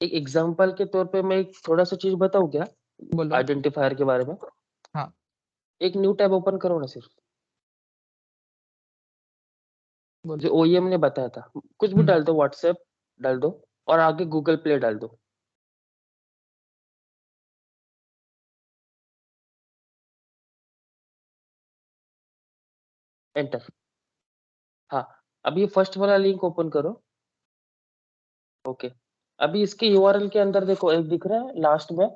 एक एग्जांपल के तौर पे मैं एक थोड़ा सा चीज बताऊं क्या बोलो। आइडेंटिफायर के बारे में? हाँ एक न्यू टैब ओपन करो ना, सिर्फ बोलो। जो ओईएम ने बताया था, कुछ भी डाल दो, व्हाट्सएप डाल दो और आगे गूगल प्ले डाल दो। एंटर। हाँ, अभी फर्स्ट वाला लिंक ओपन करो। ओके, अभी इसके यूआरएल के अंदर देखो एक दिख रहा है लास्ट में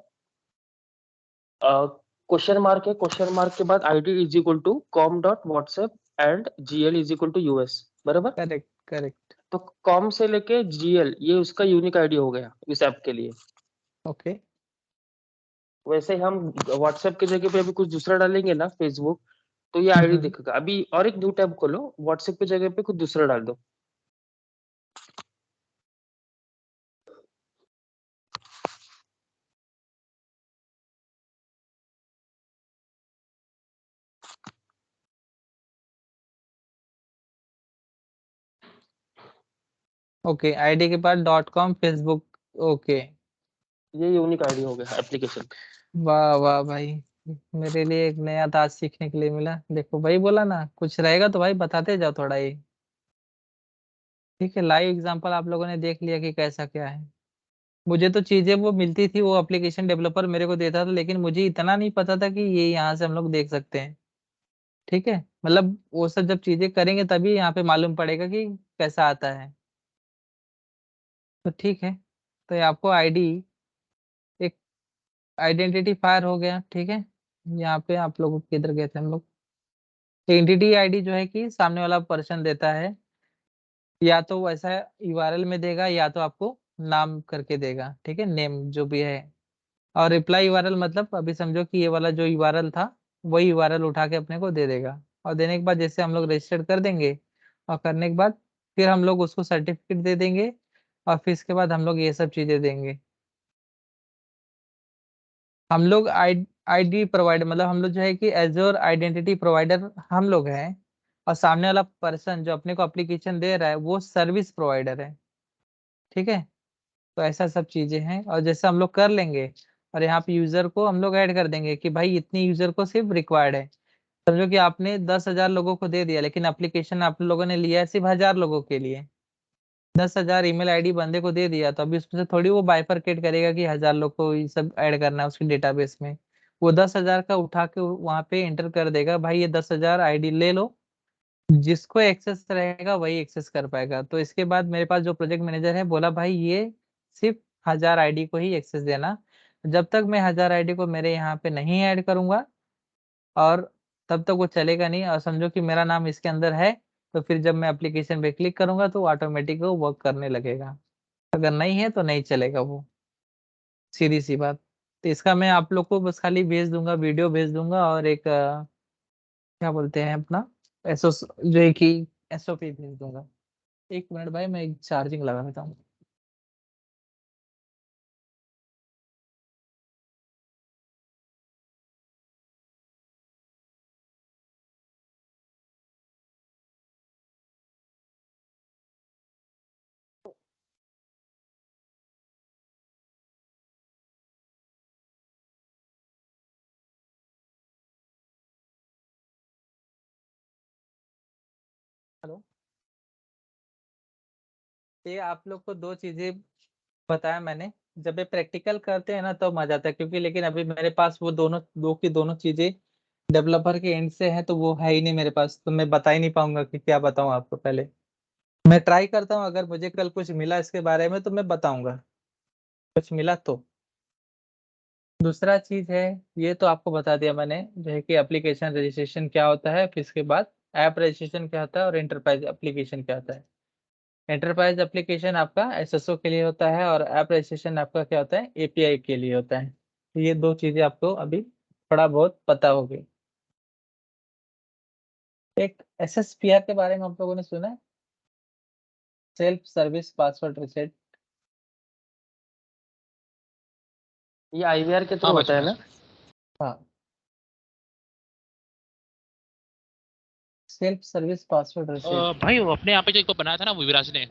क्वेश्चन मार्क है, क्वेश्चन मार्क के बाद ID is equal to com dot WhatsApp and GL is equal to US, बराबर? Correct correct. तो कॉम से लेके जीएल ये उसका यूनिक आईडी हो गया इस ऐप के लिए। ओके वैसे हम व्हाट्सएप की जगह पे अभी कुछ दूसरा डालेंगे ना, फेसबुक, तो ये आईडी दिखेगा। अभी और एक न्यू टैब खोलो, व्हाट्सएप की जगह पे कुछ दूसरा डाल दो। ओके, आईडी के बाद .com फेसबुक। ओके, ये यूनिक आईडी हो गया एप्लीकेशन। वाह वाह भाई, मेरे लिए एक नया दांत सीखने के लिए मिला। देखो भाई, बोला ना कुछ रहेगा तो भाई बताते जाओ थोड़ा ही। ठीक है, लाइव एग्जांपल आप लोगों ने देख लिया कि कैसा क्या है। मुझे तो चीजें वो मिलती थी, वो एप्लीकेशन डेवलपर मेरे को देता था, लेकिन मुझे इतना नहीं पता था कि ये यहाँ से हम लोग देख सकते हैं। ठीक है, मतलब वो सब जब चीजें करेंगे तभी यहाँ पे मालूम पड़ेगा कि कैसा आता है। तो ठीक है, तो ये आपको आईडी, एक आइडेंटिटी फायर हो गया। ठीक है, यहाँ पे आप लोग किधर गए थे हम लोग। एंटिटी आईडी जो है कि सामने वाला पर्सन देता है, या तो वैसा यूआरएल में देगा या तो आपको नाम करके देगा। ठीक है, नेम जो भी है। और रिप्लाई यूआरएल मतलब अभी समझो कि ये वाला जो यूआरएल था वही यूआरएल उठा के अपने को दे देगा। और देने के बाद जैसे हम लोग रजिस्टर कर देंगे, और करने के बाद फिर हम लोग उसको सर्टिफिकेट दे देंगे, और फिर इसके बाद हम लोग ये सब चीजें देंगे। हम लोग आईडी प्रोवाइडर, मतलब हम लोग जो है कि एज्योर आइडेंटिटी प्रोवाइडर हम लोग हैं, और सामने वाला पर्सन जो अपने को एप्लीकेशन दे रहा है वो सर्विस प्रोवाइडर है। ठीक है, तो ऐसा सब चीजें हैं, और जैसे हम लोग कर लेंगे और यहाँ पे यूजर को हम लोग ऐड कर देंगे कि भाई इतनी यूजर को सिर्फ रिक्वायर्ड है। समझो कि आपने 10,000 लोगों को दे दिया, लेकिन एप्लीकेशन आप लोगों ने लिया है सिर्फ 1,000 लोगों के लिए। 10,000 ईमेल आईडी बंदे को दे दिया, तो अभी उसमें से थोड़ी वो बाइफरकेट करेगा कि 1,000 लोग को ये सब ऐड करना है उसके डेटाबेस में। वो 10,000 का उठा के वहां पे एंटर कर देगा, भाई ये 10,000 आईडी ले लो, जिसको एक्सेस रहेगा वही एक्सेस कर पाएगा। तो इसके बाद मेरे पास जो प्रोजेक्ट मैनेजर है बोला भाई ये सिर्फ 1,000 आईडी को ही एक्सेस देना। जब तक मैं 1,000 आईडी को मेरे यहाँ पे नहीं ऐड करूंगा और तब तक वो चलेगा नहीं। और समझो कि मेरा नाम इसके अंदर है, तो फिर जब मैं एप्लीकेशन पे क्लिक करूंगा तो ऑटोमेटिक वो वर्क करने लगेगा। अगर नहीं है तो नहीं चलेगा वो, सीधी सी बात। तो इसका मैं आप लोग को बस खाली भेज दूंगा, वीडियो भेज दूंगा, और एक क्या बोलते हैं अपना एसओ जो है कि एसओपी भेज दूंगा। एक मिनट भाई, मैं एक चार्जिंग लगा देता हूँ। हेलो, ये आप लोग को दो चीजें बताया मैंने। जब ये प्रैक्टिकल करते हैं ना तो मजा आता है, क्योंकि लेकिन अभी मेरे पास वो दोनों दो की दोनों चीजें डेवलपर के एंड से है, तो वो है ही नहीं मेरे पास, तो मैं बता ही नहीं पाऊंगा कि क्या बताऊं आपको। पहले मैं ट्राई करता हूँ, अगर मुझे कल कुछ मिला इसके बारे में तो मैं बताऊंगा, कुछ मिला तो। दूसरा चीज है, ये तो आपको बता दिया मैंने, जो है कि एप्लीकेशन रजिस्ट्रेशन क्या होता है, फिर इसके बाद ऐप रजिस्ट्रेशन क्या होता है, और एंटरप्राइज एप्लीकेशन क्या होता है। एंटरप्राइज एप्लीकेशन आपका एसएसओ के लिए होता है, और ऐप रजिस्ट्रेशन आपका क्या होता है, एपीआई के लिए होता है। तो ये दो चीजें आपको अभी थोड़ा बहुत पता होगी। एक एसएसपीआर के बारे में आप लोगों ने सुना है, सेल्फ सर्विस पासवर्ड रिसेट। ये आईवीआर के थ्रू हाँ भाई होता है सुना ना? सुना। हाँ, सेल्फ सर्विस पासवर्ड रिसेट। भाई वो अपने यहाँ पे जो एक बनाया था ना वो विराज ने।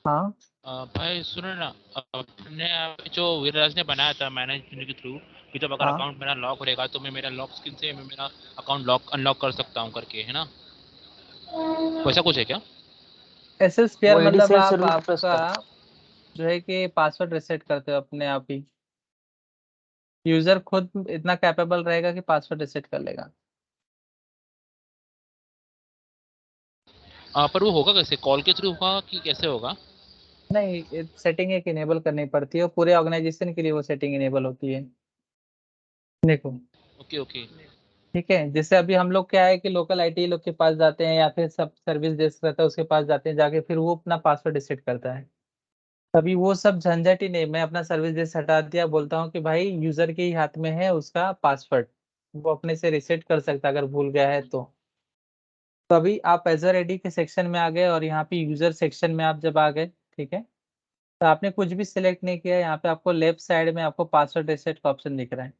हाँ भाई सुनो ना, अपने यहाँ पे जो विराज ने बनाया था मैनेजमेंट के थ्रू कि जब अगर हाँ, अकाउंट मेरा लॉक रहेगा तो मैं मेरा लॉक स्क्रीन से मैं मेरा अकाउंट लॉक अनलॉक कर सकता हूँ करके, है ना? वैसा कुछ है क्या? एसएसपीआर वो एडी मतलब सेल्फ आप सर्विस ट्रस्ट आपका है। जो है कि पासवर्ड रिसेट करते हो अपने आप ही। यूजर खुद इतना कैपेबल रहेगा कि पासवर्ड रिसेट कर लेगा। पर वो होगा कैसे, कॉल के थ्रू होगा कि कैसे होगा? नहीं, सेटिंग एक इनेबल करनी पड़ती है, और पूरे ऑर्गेनाइजेशन के लिए वो सेटिंग इनेबल होती है। देखो, ओके ओके। ठीक है, जैसे अभी हम लोग क्या है कि लोकल आईटी लोग के पास जाते हैं, या फिर सब सर्विस डेस्क रहता है उसके पास जाते हैं, जाके फिर वो अपना पासवर्ड रिसेट करता है। तभी वो सब झंझट ही नहीं, मैं अपना सर्विस डेस्क हटा दिया, बोलता हूँ कि भाई यूजर के ही हाथ में है उसका पासवर्ड, वो अपने से रिसेट कर सकता है अगर भूल गया है तो। अभी आप एजर आईडी के सेक्शन में आ गए, और यहाँ पे यूजर सेक्शन में आप जब आ गए, ठीक है, तो आपने कुछ भी सिलेक्ट नहीं किया। यहाँ पे आपको लेफ्ट साइड में आपको पासवर्ड रिसेट का ऑप्शन दिख रहा है।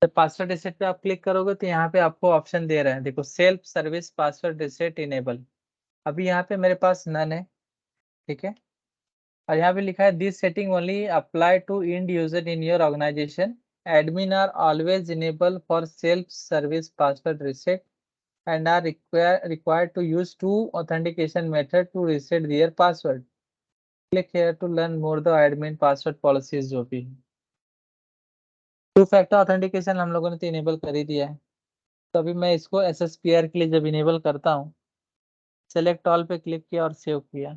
जब पासवर्ड रिसेट पे आप क्लिक करोगे तो यहाँ पे आपको ऑप्शन दे रहे हैं, देखो, self service password reset enable. अभी यहाँ पे मेरे पास नन है, ठीक है, और यहाँ पे लिखा है this setting only apply to end user in your organization. Admin are always enable for self service password reset and are required to use two authentication method to reset their password. Click here to learn more the admin password policies जो भी। Two factor authentication हम लोगों ने तो enable कर ही दिया है। तो अभी मैं इसको एसएसपीआर के लिए जब इनेबल करता हूँ, सेलेक्ट ऑल पे क्लिक किया और सेव किया,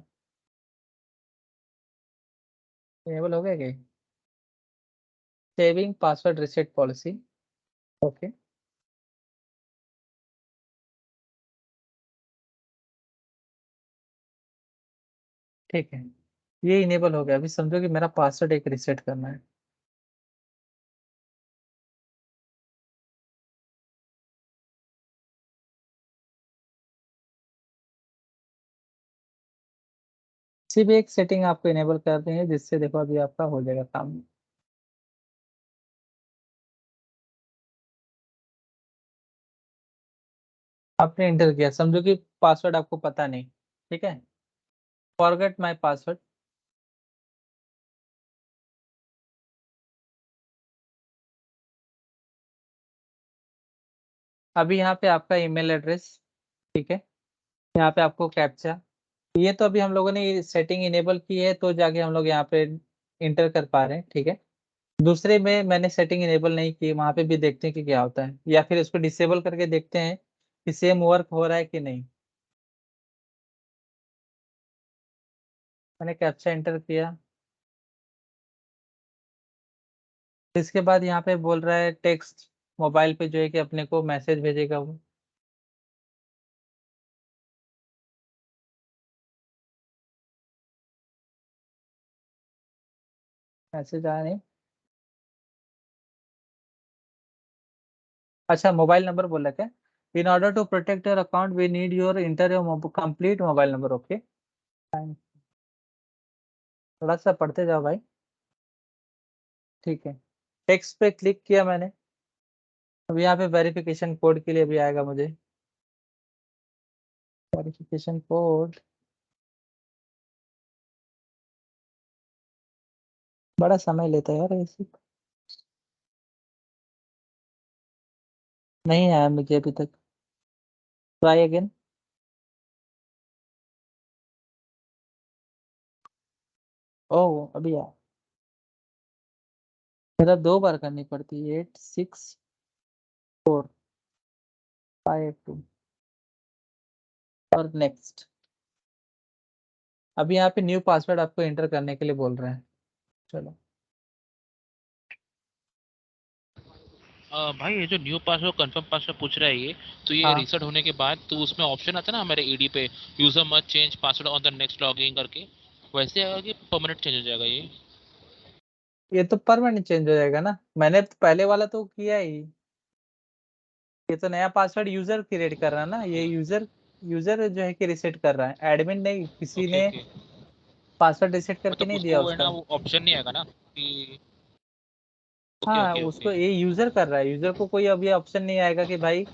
इनेबल हो गया क्या? Saving password reset policy, okay, ठीक है, ये इनेबल हो गया। अभी समझो कि मेरा पासवर्ड एक रिसेट करना है। सिर्फ एक सेटिंग आपको इनेबल कर देंगे, जिससे देखो अभी आपका हो जाएगा काम। आपने इंटर किया, समझो कि पासवर्ड आपको पता नहीं, ठीक है, फॉरगेट माय पासवर्ड। अभी यहाँ पे आपका ईमेल एड्रेस, ठीक है, यहाँ पे आपको कैप्चा, ये तो अभी हम लोगों ने सेटिंग इनेबल की है तो जाके हम लोग यहाँ पे इंटर कर पा रहे हैं, ठीक है। दूसरे में मैंने सेटिंग इनेबल नहीं की, वहां पे भी देखते हैं कि क्या होता है, या फिर इसको डिसेबल करके देखते हैं कि सेम वर्क हो रहा है कि नहीं। मैंने कैप्चा एंटर किया, इसके बाद यहाँ पे बोल रहा है टेक्स्ट मोबाइल पे जो है कि अपने को मैसेज भेजेगा वो। मैसेज आया नहीं। अच्छा, मोबाइल नंबर बोला क्या? In order to protect your account we need your enter your complete mobile number. Okay, थोड़ा सा पढ़ते जाओ भाई, ठीक है। टेक्स्ट पे क्लिक किया मैंने, अब यहाँ पे वेरिफिकेशन कोड के लिए भी आएगा मुझे। वेरिफिकेशन कोड बड़ा समय लेता है यार ऐसे, नहीं आया मुझे अभी तक। Try again. ओह, अभी आया। मतलब 2 बार करनी पड़ती है। 86452 और नेक्स्ट। अभी यहाँ पे न्यू पासवर्ड आपको एंटर करने के लिए बोल रहे हैं। चलो, भाई ये जो न्यू पासवर्ड कंफर्म पासवर्ड पूछ रहा है ये, तो ये हाँ, रीसेट होने के बाद तो उसमें ऑप्शन आता है ना हमारे ईडी पे, user must change password on the next login करके, वैसे आएगा कि परमानेंट चेंज हो जाएगा ये? ये तो परमानेंट चेंज हो जाएगा ना, मैंने तो पहले वाला तो किया ही। ये तो नया पासवर्ड यूजर क्रिएट कर रहा है ना, ये यूजर यूजर जो है कि रिसेट कर रहा है, एडमिन नहीं, किसी ओके ने ओके, पासवर्ड रिसेट करके मतलब नहीं दिया उसको है ना उसका। वो ऑप्शन नहीं आएगा ना कि? ओके हाँ, ओके उसको ओके। ये यूजर कर रहा है, यूजर को कोई अभी ऑप्शन नहीं आएगा कि भाई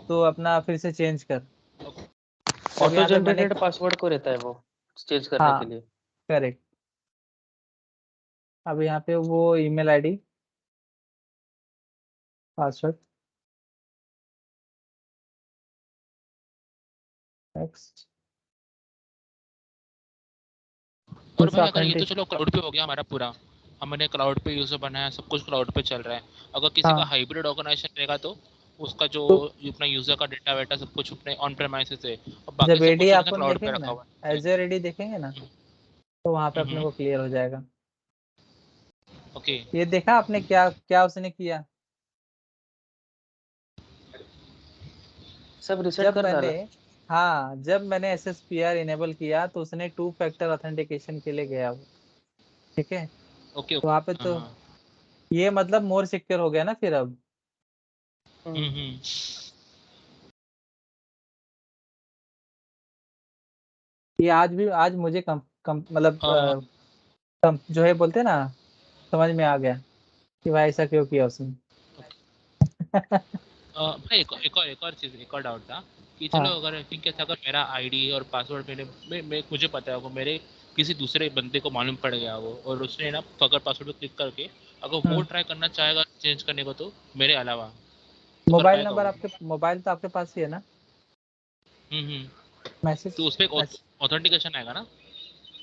तो अपना फिर से चेंज कर। अब ऑटो यहाँ पे मैंने, जनरेटेड पासवर्ड को रहता है वो चेंज करने के हाँ, लिए। करेक्ट। अब यहाँ पे वो ईमेल आईडी पासवर्ड नेक्स्ट, फिर और से भाई अगर ये तो ऑथेंटिक। चलो क्लाउड पे हो गया हमारा पूरा, हमने क्लाउड पे यूजर बनाया, सब कुछ क्लाउड पे चल रहा है। अगर किसी का हाँ, हाइब्रिड ऑर्गेनाइजेशन रहेगा तो उसका जो तो अपना यूजर का डेटा वेटा सब कुछ अपने ऑन प्रेमाइसेस है और बाकी जब सब एडी कुछ उसने अपन क्लाउड पे देखेंगे रखा ना, हुआ है। एज एडी देखेंगे ना, तो वहां पे अपने हम्म, को क्लियर हो जाएगा। ओके। ये देखा आपने क्या क्या उसने किया? सब रिसेट जब कर मैंने, डाला। हाँ, जब मैंने SSPR इनेबल किया तो उसने 2 फैक्टर ऑथेंटिकेशन के लिए गया वो, ठीक है। ओके तो वहाँ पे ओके, हाँ तो हाँ। ये मतलब मोर सिक्योर हो गया ना फिर अब। हम्म। ये आज मुझे मतलब अ, जो है बोलते हैं ना, समझ में आ गया कि भाई ऐसा क्यों किया उसने। भाई एक और डाउट था कि चलो हाँ, अगर ठीक है अगर मेरा आईडी और पासवर्ड मुझे पता है वो मेरे किसी दूसरे बंदे को मालूम पड़ गया वो, और उसने ना फॉरगॉट पासवर्ड पे क्लिक करके अगर वो हम्म। ट्राई करना चाहेगा चेंज करने को तो मेरे अलावा तो कर पाएगा वो? मोबाइल तो आपके पास ही है ना? हम्म। मैसेज, तो उस पर ऑथेंटिकेशन आएगा ना?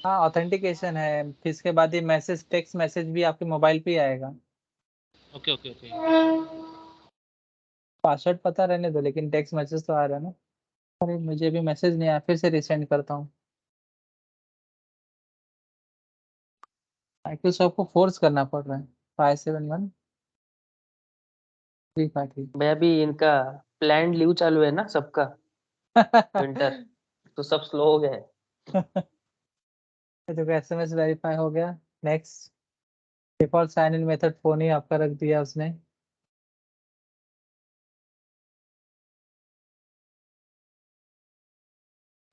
हाँ, ऑथेंटिकेशन है, फिर इसके बाद ये मैसेज, टेक्स्ट मैसेज भी आपके मोबाइल पे ही आएगा। Okay okay okay. पासवर्ड पता रहने दो, लेकिन टेक्स्ट मैसेज तो आ रहा है ना। अरे मुझे भी मैसेज नहीं आया, फिर से रिसेंड करता हूँ। माइक्रोसॉफ्ट को फोर्स करना पड़ रहा है। 571353। भाई अभी इनका प्लान लीव चालू है ना सबका, विंटर, तो सब स्लो हो गया है। देखो, SMS वेरीफाई हो गया। Next. Default sign in method phone ही आपका रख दिया उसने।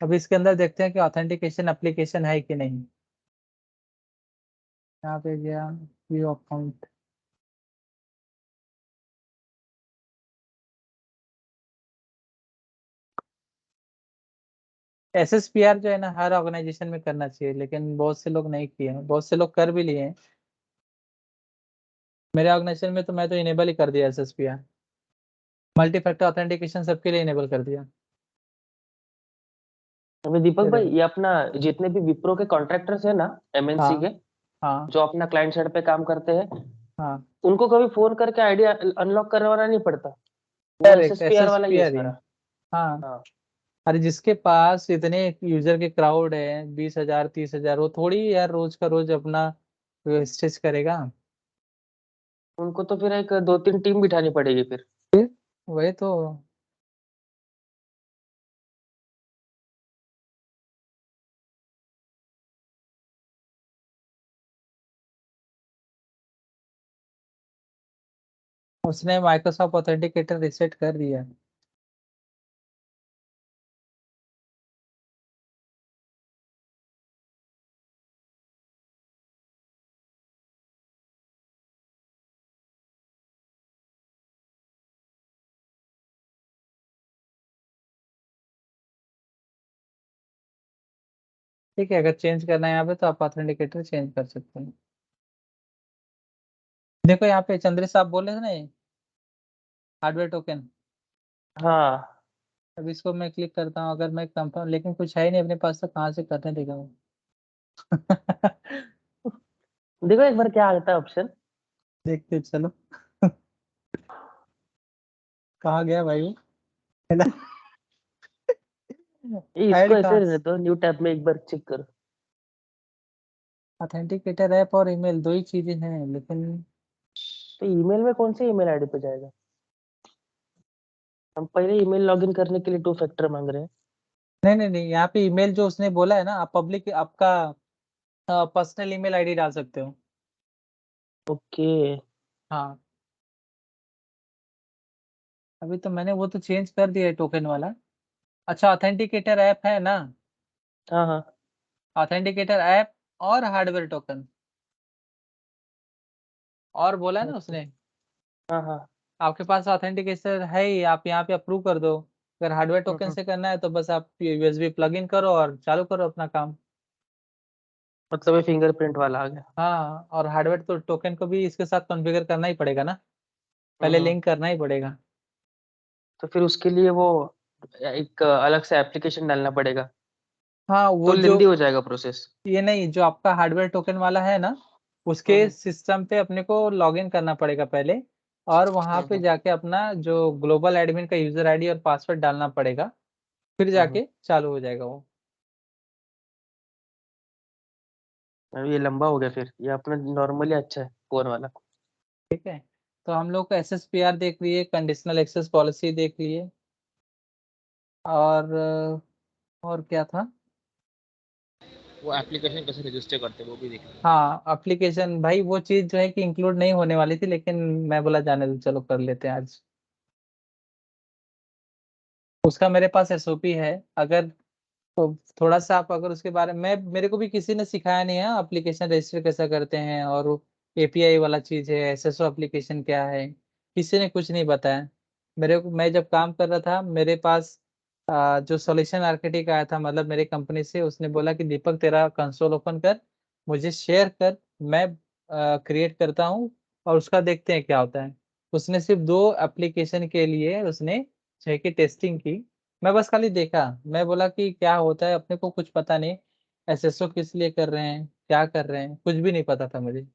अब इसके अंदर देखते हैं कि ऑथेंटिकेशन एप्लीकेशन है कि नहीं। यहाँ पे गया, व्यू अकाउंट। SSPR जो है ना, हर ऑर्गेनाइजेशन में करना चाहिए, लेकिन बहुत से लोग नहीं किए हैं, बहुत से लोग कर भी लिए हैं। मेरे ऑर्गेनाइजेशन में तो मैं तो इनेबल ही कर दिया SSPR। मल्टी फैक्टर ऑथेंटिकेशन सबके लिए इनेबल कर दिया। अभी दीपक ये भाई, देखो। ये अपना जितने भी विप्रो के कॉन्ट्रैक्टर्स है ना, एमएनसी हाँ के, हाँ जो अपना क्लाइंट साइड पे काम करते हैं, हाँ, उनको कभी फोन करके आईडिया अनलॉक करवाना नहीं पड़ता। वो डायरेक्ट एसएसपीआर वाला ही है SSPR ही। सारा। हाँ, हाँ, अरे जिसके पास इतने यूजर के क्राउड है 20,000 30,000, वो थोड़ी यार रोज का रोज अपना स्टिच करेगा। उनको तो फिर एक 2-3 टीम बिठानी पड़ेगी फिर। वही तो। उसने माइक्रोसॉफ्ट ऑथेंटिकेटर रिसेट कर दिया। ठीक है, अगर चेंज करना है यहाँ पे तो आप ऑथेंटिकेटर चेंज कर सकते हैं। देखो यहाँ पे चंद्र साहब बोले थे ना, हार्डवेयर टोकन। हाँ, अब इसको मैं क्लिक करता हूँ, अगर मैं कंफर्म, लेकिन कुछ है ही नहीं अपने पास, तो कहाँ से करने देगा वो। देखो एक बार क्या आता है ऑप्शन। देखते चलो। कहाँ गया भाई वो, है ना। इसको ऐड ऐसे कहाँ, रहने दो, न्यू टैब में एक बार चेक करो। ऑथेंटिकेटर ऐप और ईमेल दो ही चीजें हैं, लेकिन तो ईमेल में कौन से ईमेल आईडी पे जाएगा? हम पहले ईमेल लॉगिन करने के लिए 2 फैक्टर मांग रहे हैं। नहीं नहीं नहीं, यहाँ पे ईमेल जो उसने बोला है ना, आप पब्लिक आपका पर्सनल ईमेल आईडी डाल सकते हो। ओके। हाँ, अभी तो मैंने वो तो चेंज कर दिया है टोकन वाला। अच्छा, ऑथेंटिकेटर ऐप है ना, हाँ हाँ ऑथेंटिकेटर ऐप और हार्डवेयर टोकन, और बोला है ना उसने। हाँ हाँ। आपके पास ऑथेंटिकेशन है ही, आप यहाँ पे अप्रूव कर दो। अगर हार्डवेयर टोकन हम्म। से करना है तो बस आप यूएसबी प्लग इन करो और चालू करो अपना काम। मतलब ये फिंगरप्रिंट वाला आ गया। हाँ, और हार्डवेयर तो टोकन को भी इसके साथ कॉन्फ़िगर करना ही पड़ेगा ना, पहले हम्म। लिंक करना ही पड़ेगा। तो फिर उसके लिए वो एक अलग से एप्लीकेशन डालना पड़ेगा, हाँ, तो वो जो लेंदी हो जाएगा प्रोसेस। ये नहीं, जो आपका हार्डवेयर टोकन वाला है ना, उसके हम्म सिस्टम पे अपने को लॉगिन करना पड़ेगा पहले, और वहां पे हम्म जाके अपना जो ग्लोबल एडमिन का यूजर आईडी और पासवर्ड डालना पड़ेगा, फिर हम्म। जाके चालू हो जाएगा वो। अब ये लंबा हो गया, फिर ये अपना नॉर्मली अच्छा है फोन वाला। ठीक है, तो हम लोग को SSPR देख लिए, कंडीशनल एक्सेस पॉलिसी देख लिए, और क्या था। वो एप्लीकेशन कैसे रजिस्टर करते हैं वो भी देखना है। हाँ, एप्लीकेशन भाई वो चीज जो है कि इंक्लूड नहीं होने वाली थी, लेकिन मैं बोला जाने दो, चलो कर लेते हैं आज। उसका मेरे पास SOP है, अगर तो थोड़ा सा आप अगर उसके बारे में, मेरे को भी किसी ने सिखाया नहीं है एप्लीकेशन रजिस्टर कैसा करते हैं, और API वाला चीज है, SSO एप्लीकेशन क्या है, किसी ने कुछ नहीं बताया मेरे को। मैं जब काम कर रहा था, मेरे पास जो सॉल्यूशन आर्किटेक्ट आया था, मतलब मेरे कंपनी से, उसने बोला कि दीपक तेरा कंसोल ओपन कर, मुझे शेयर कर, मैं क्रिएट करता हूँ, और उसका देखते हैं क्या होता है। उसने सिर्फ 2 एप्लीकेशन के लिए उसने की टेस्टिंग की। मैं बस खाली देखा, मैं बोला कि क्या होता है, अपने को कुछ पता नहीं, SSO किस लिए कर रहे हैं, क्या कर रहे हैं, कुछ भी नहीं पता था मुझे।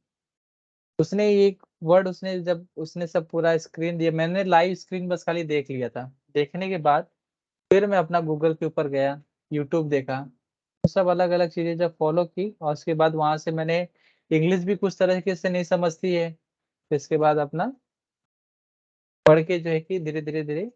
उसने एक वर्ड, उसने जब उसने सब पूरा स्क्रीन दिया, मैंने लाइव स्क्रीन बस खाली देख लिया था। देखने के बाद फिर मैं अपना गूगल के ऊपर गया, यूट्यूब देखा, तो सब अलग अलग चीजें जब फॉलो की, और उसके बाद वहां से मैंने, इंग्लिश भी कुछ तरीके से नहीं समझती है, तो इसके बाद अपना पढ़ के जो है कि धीरे धीरे धीरे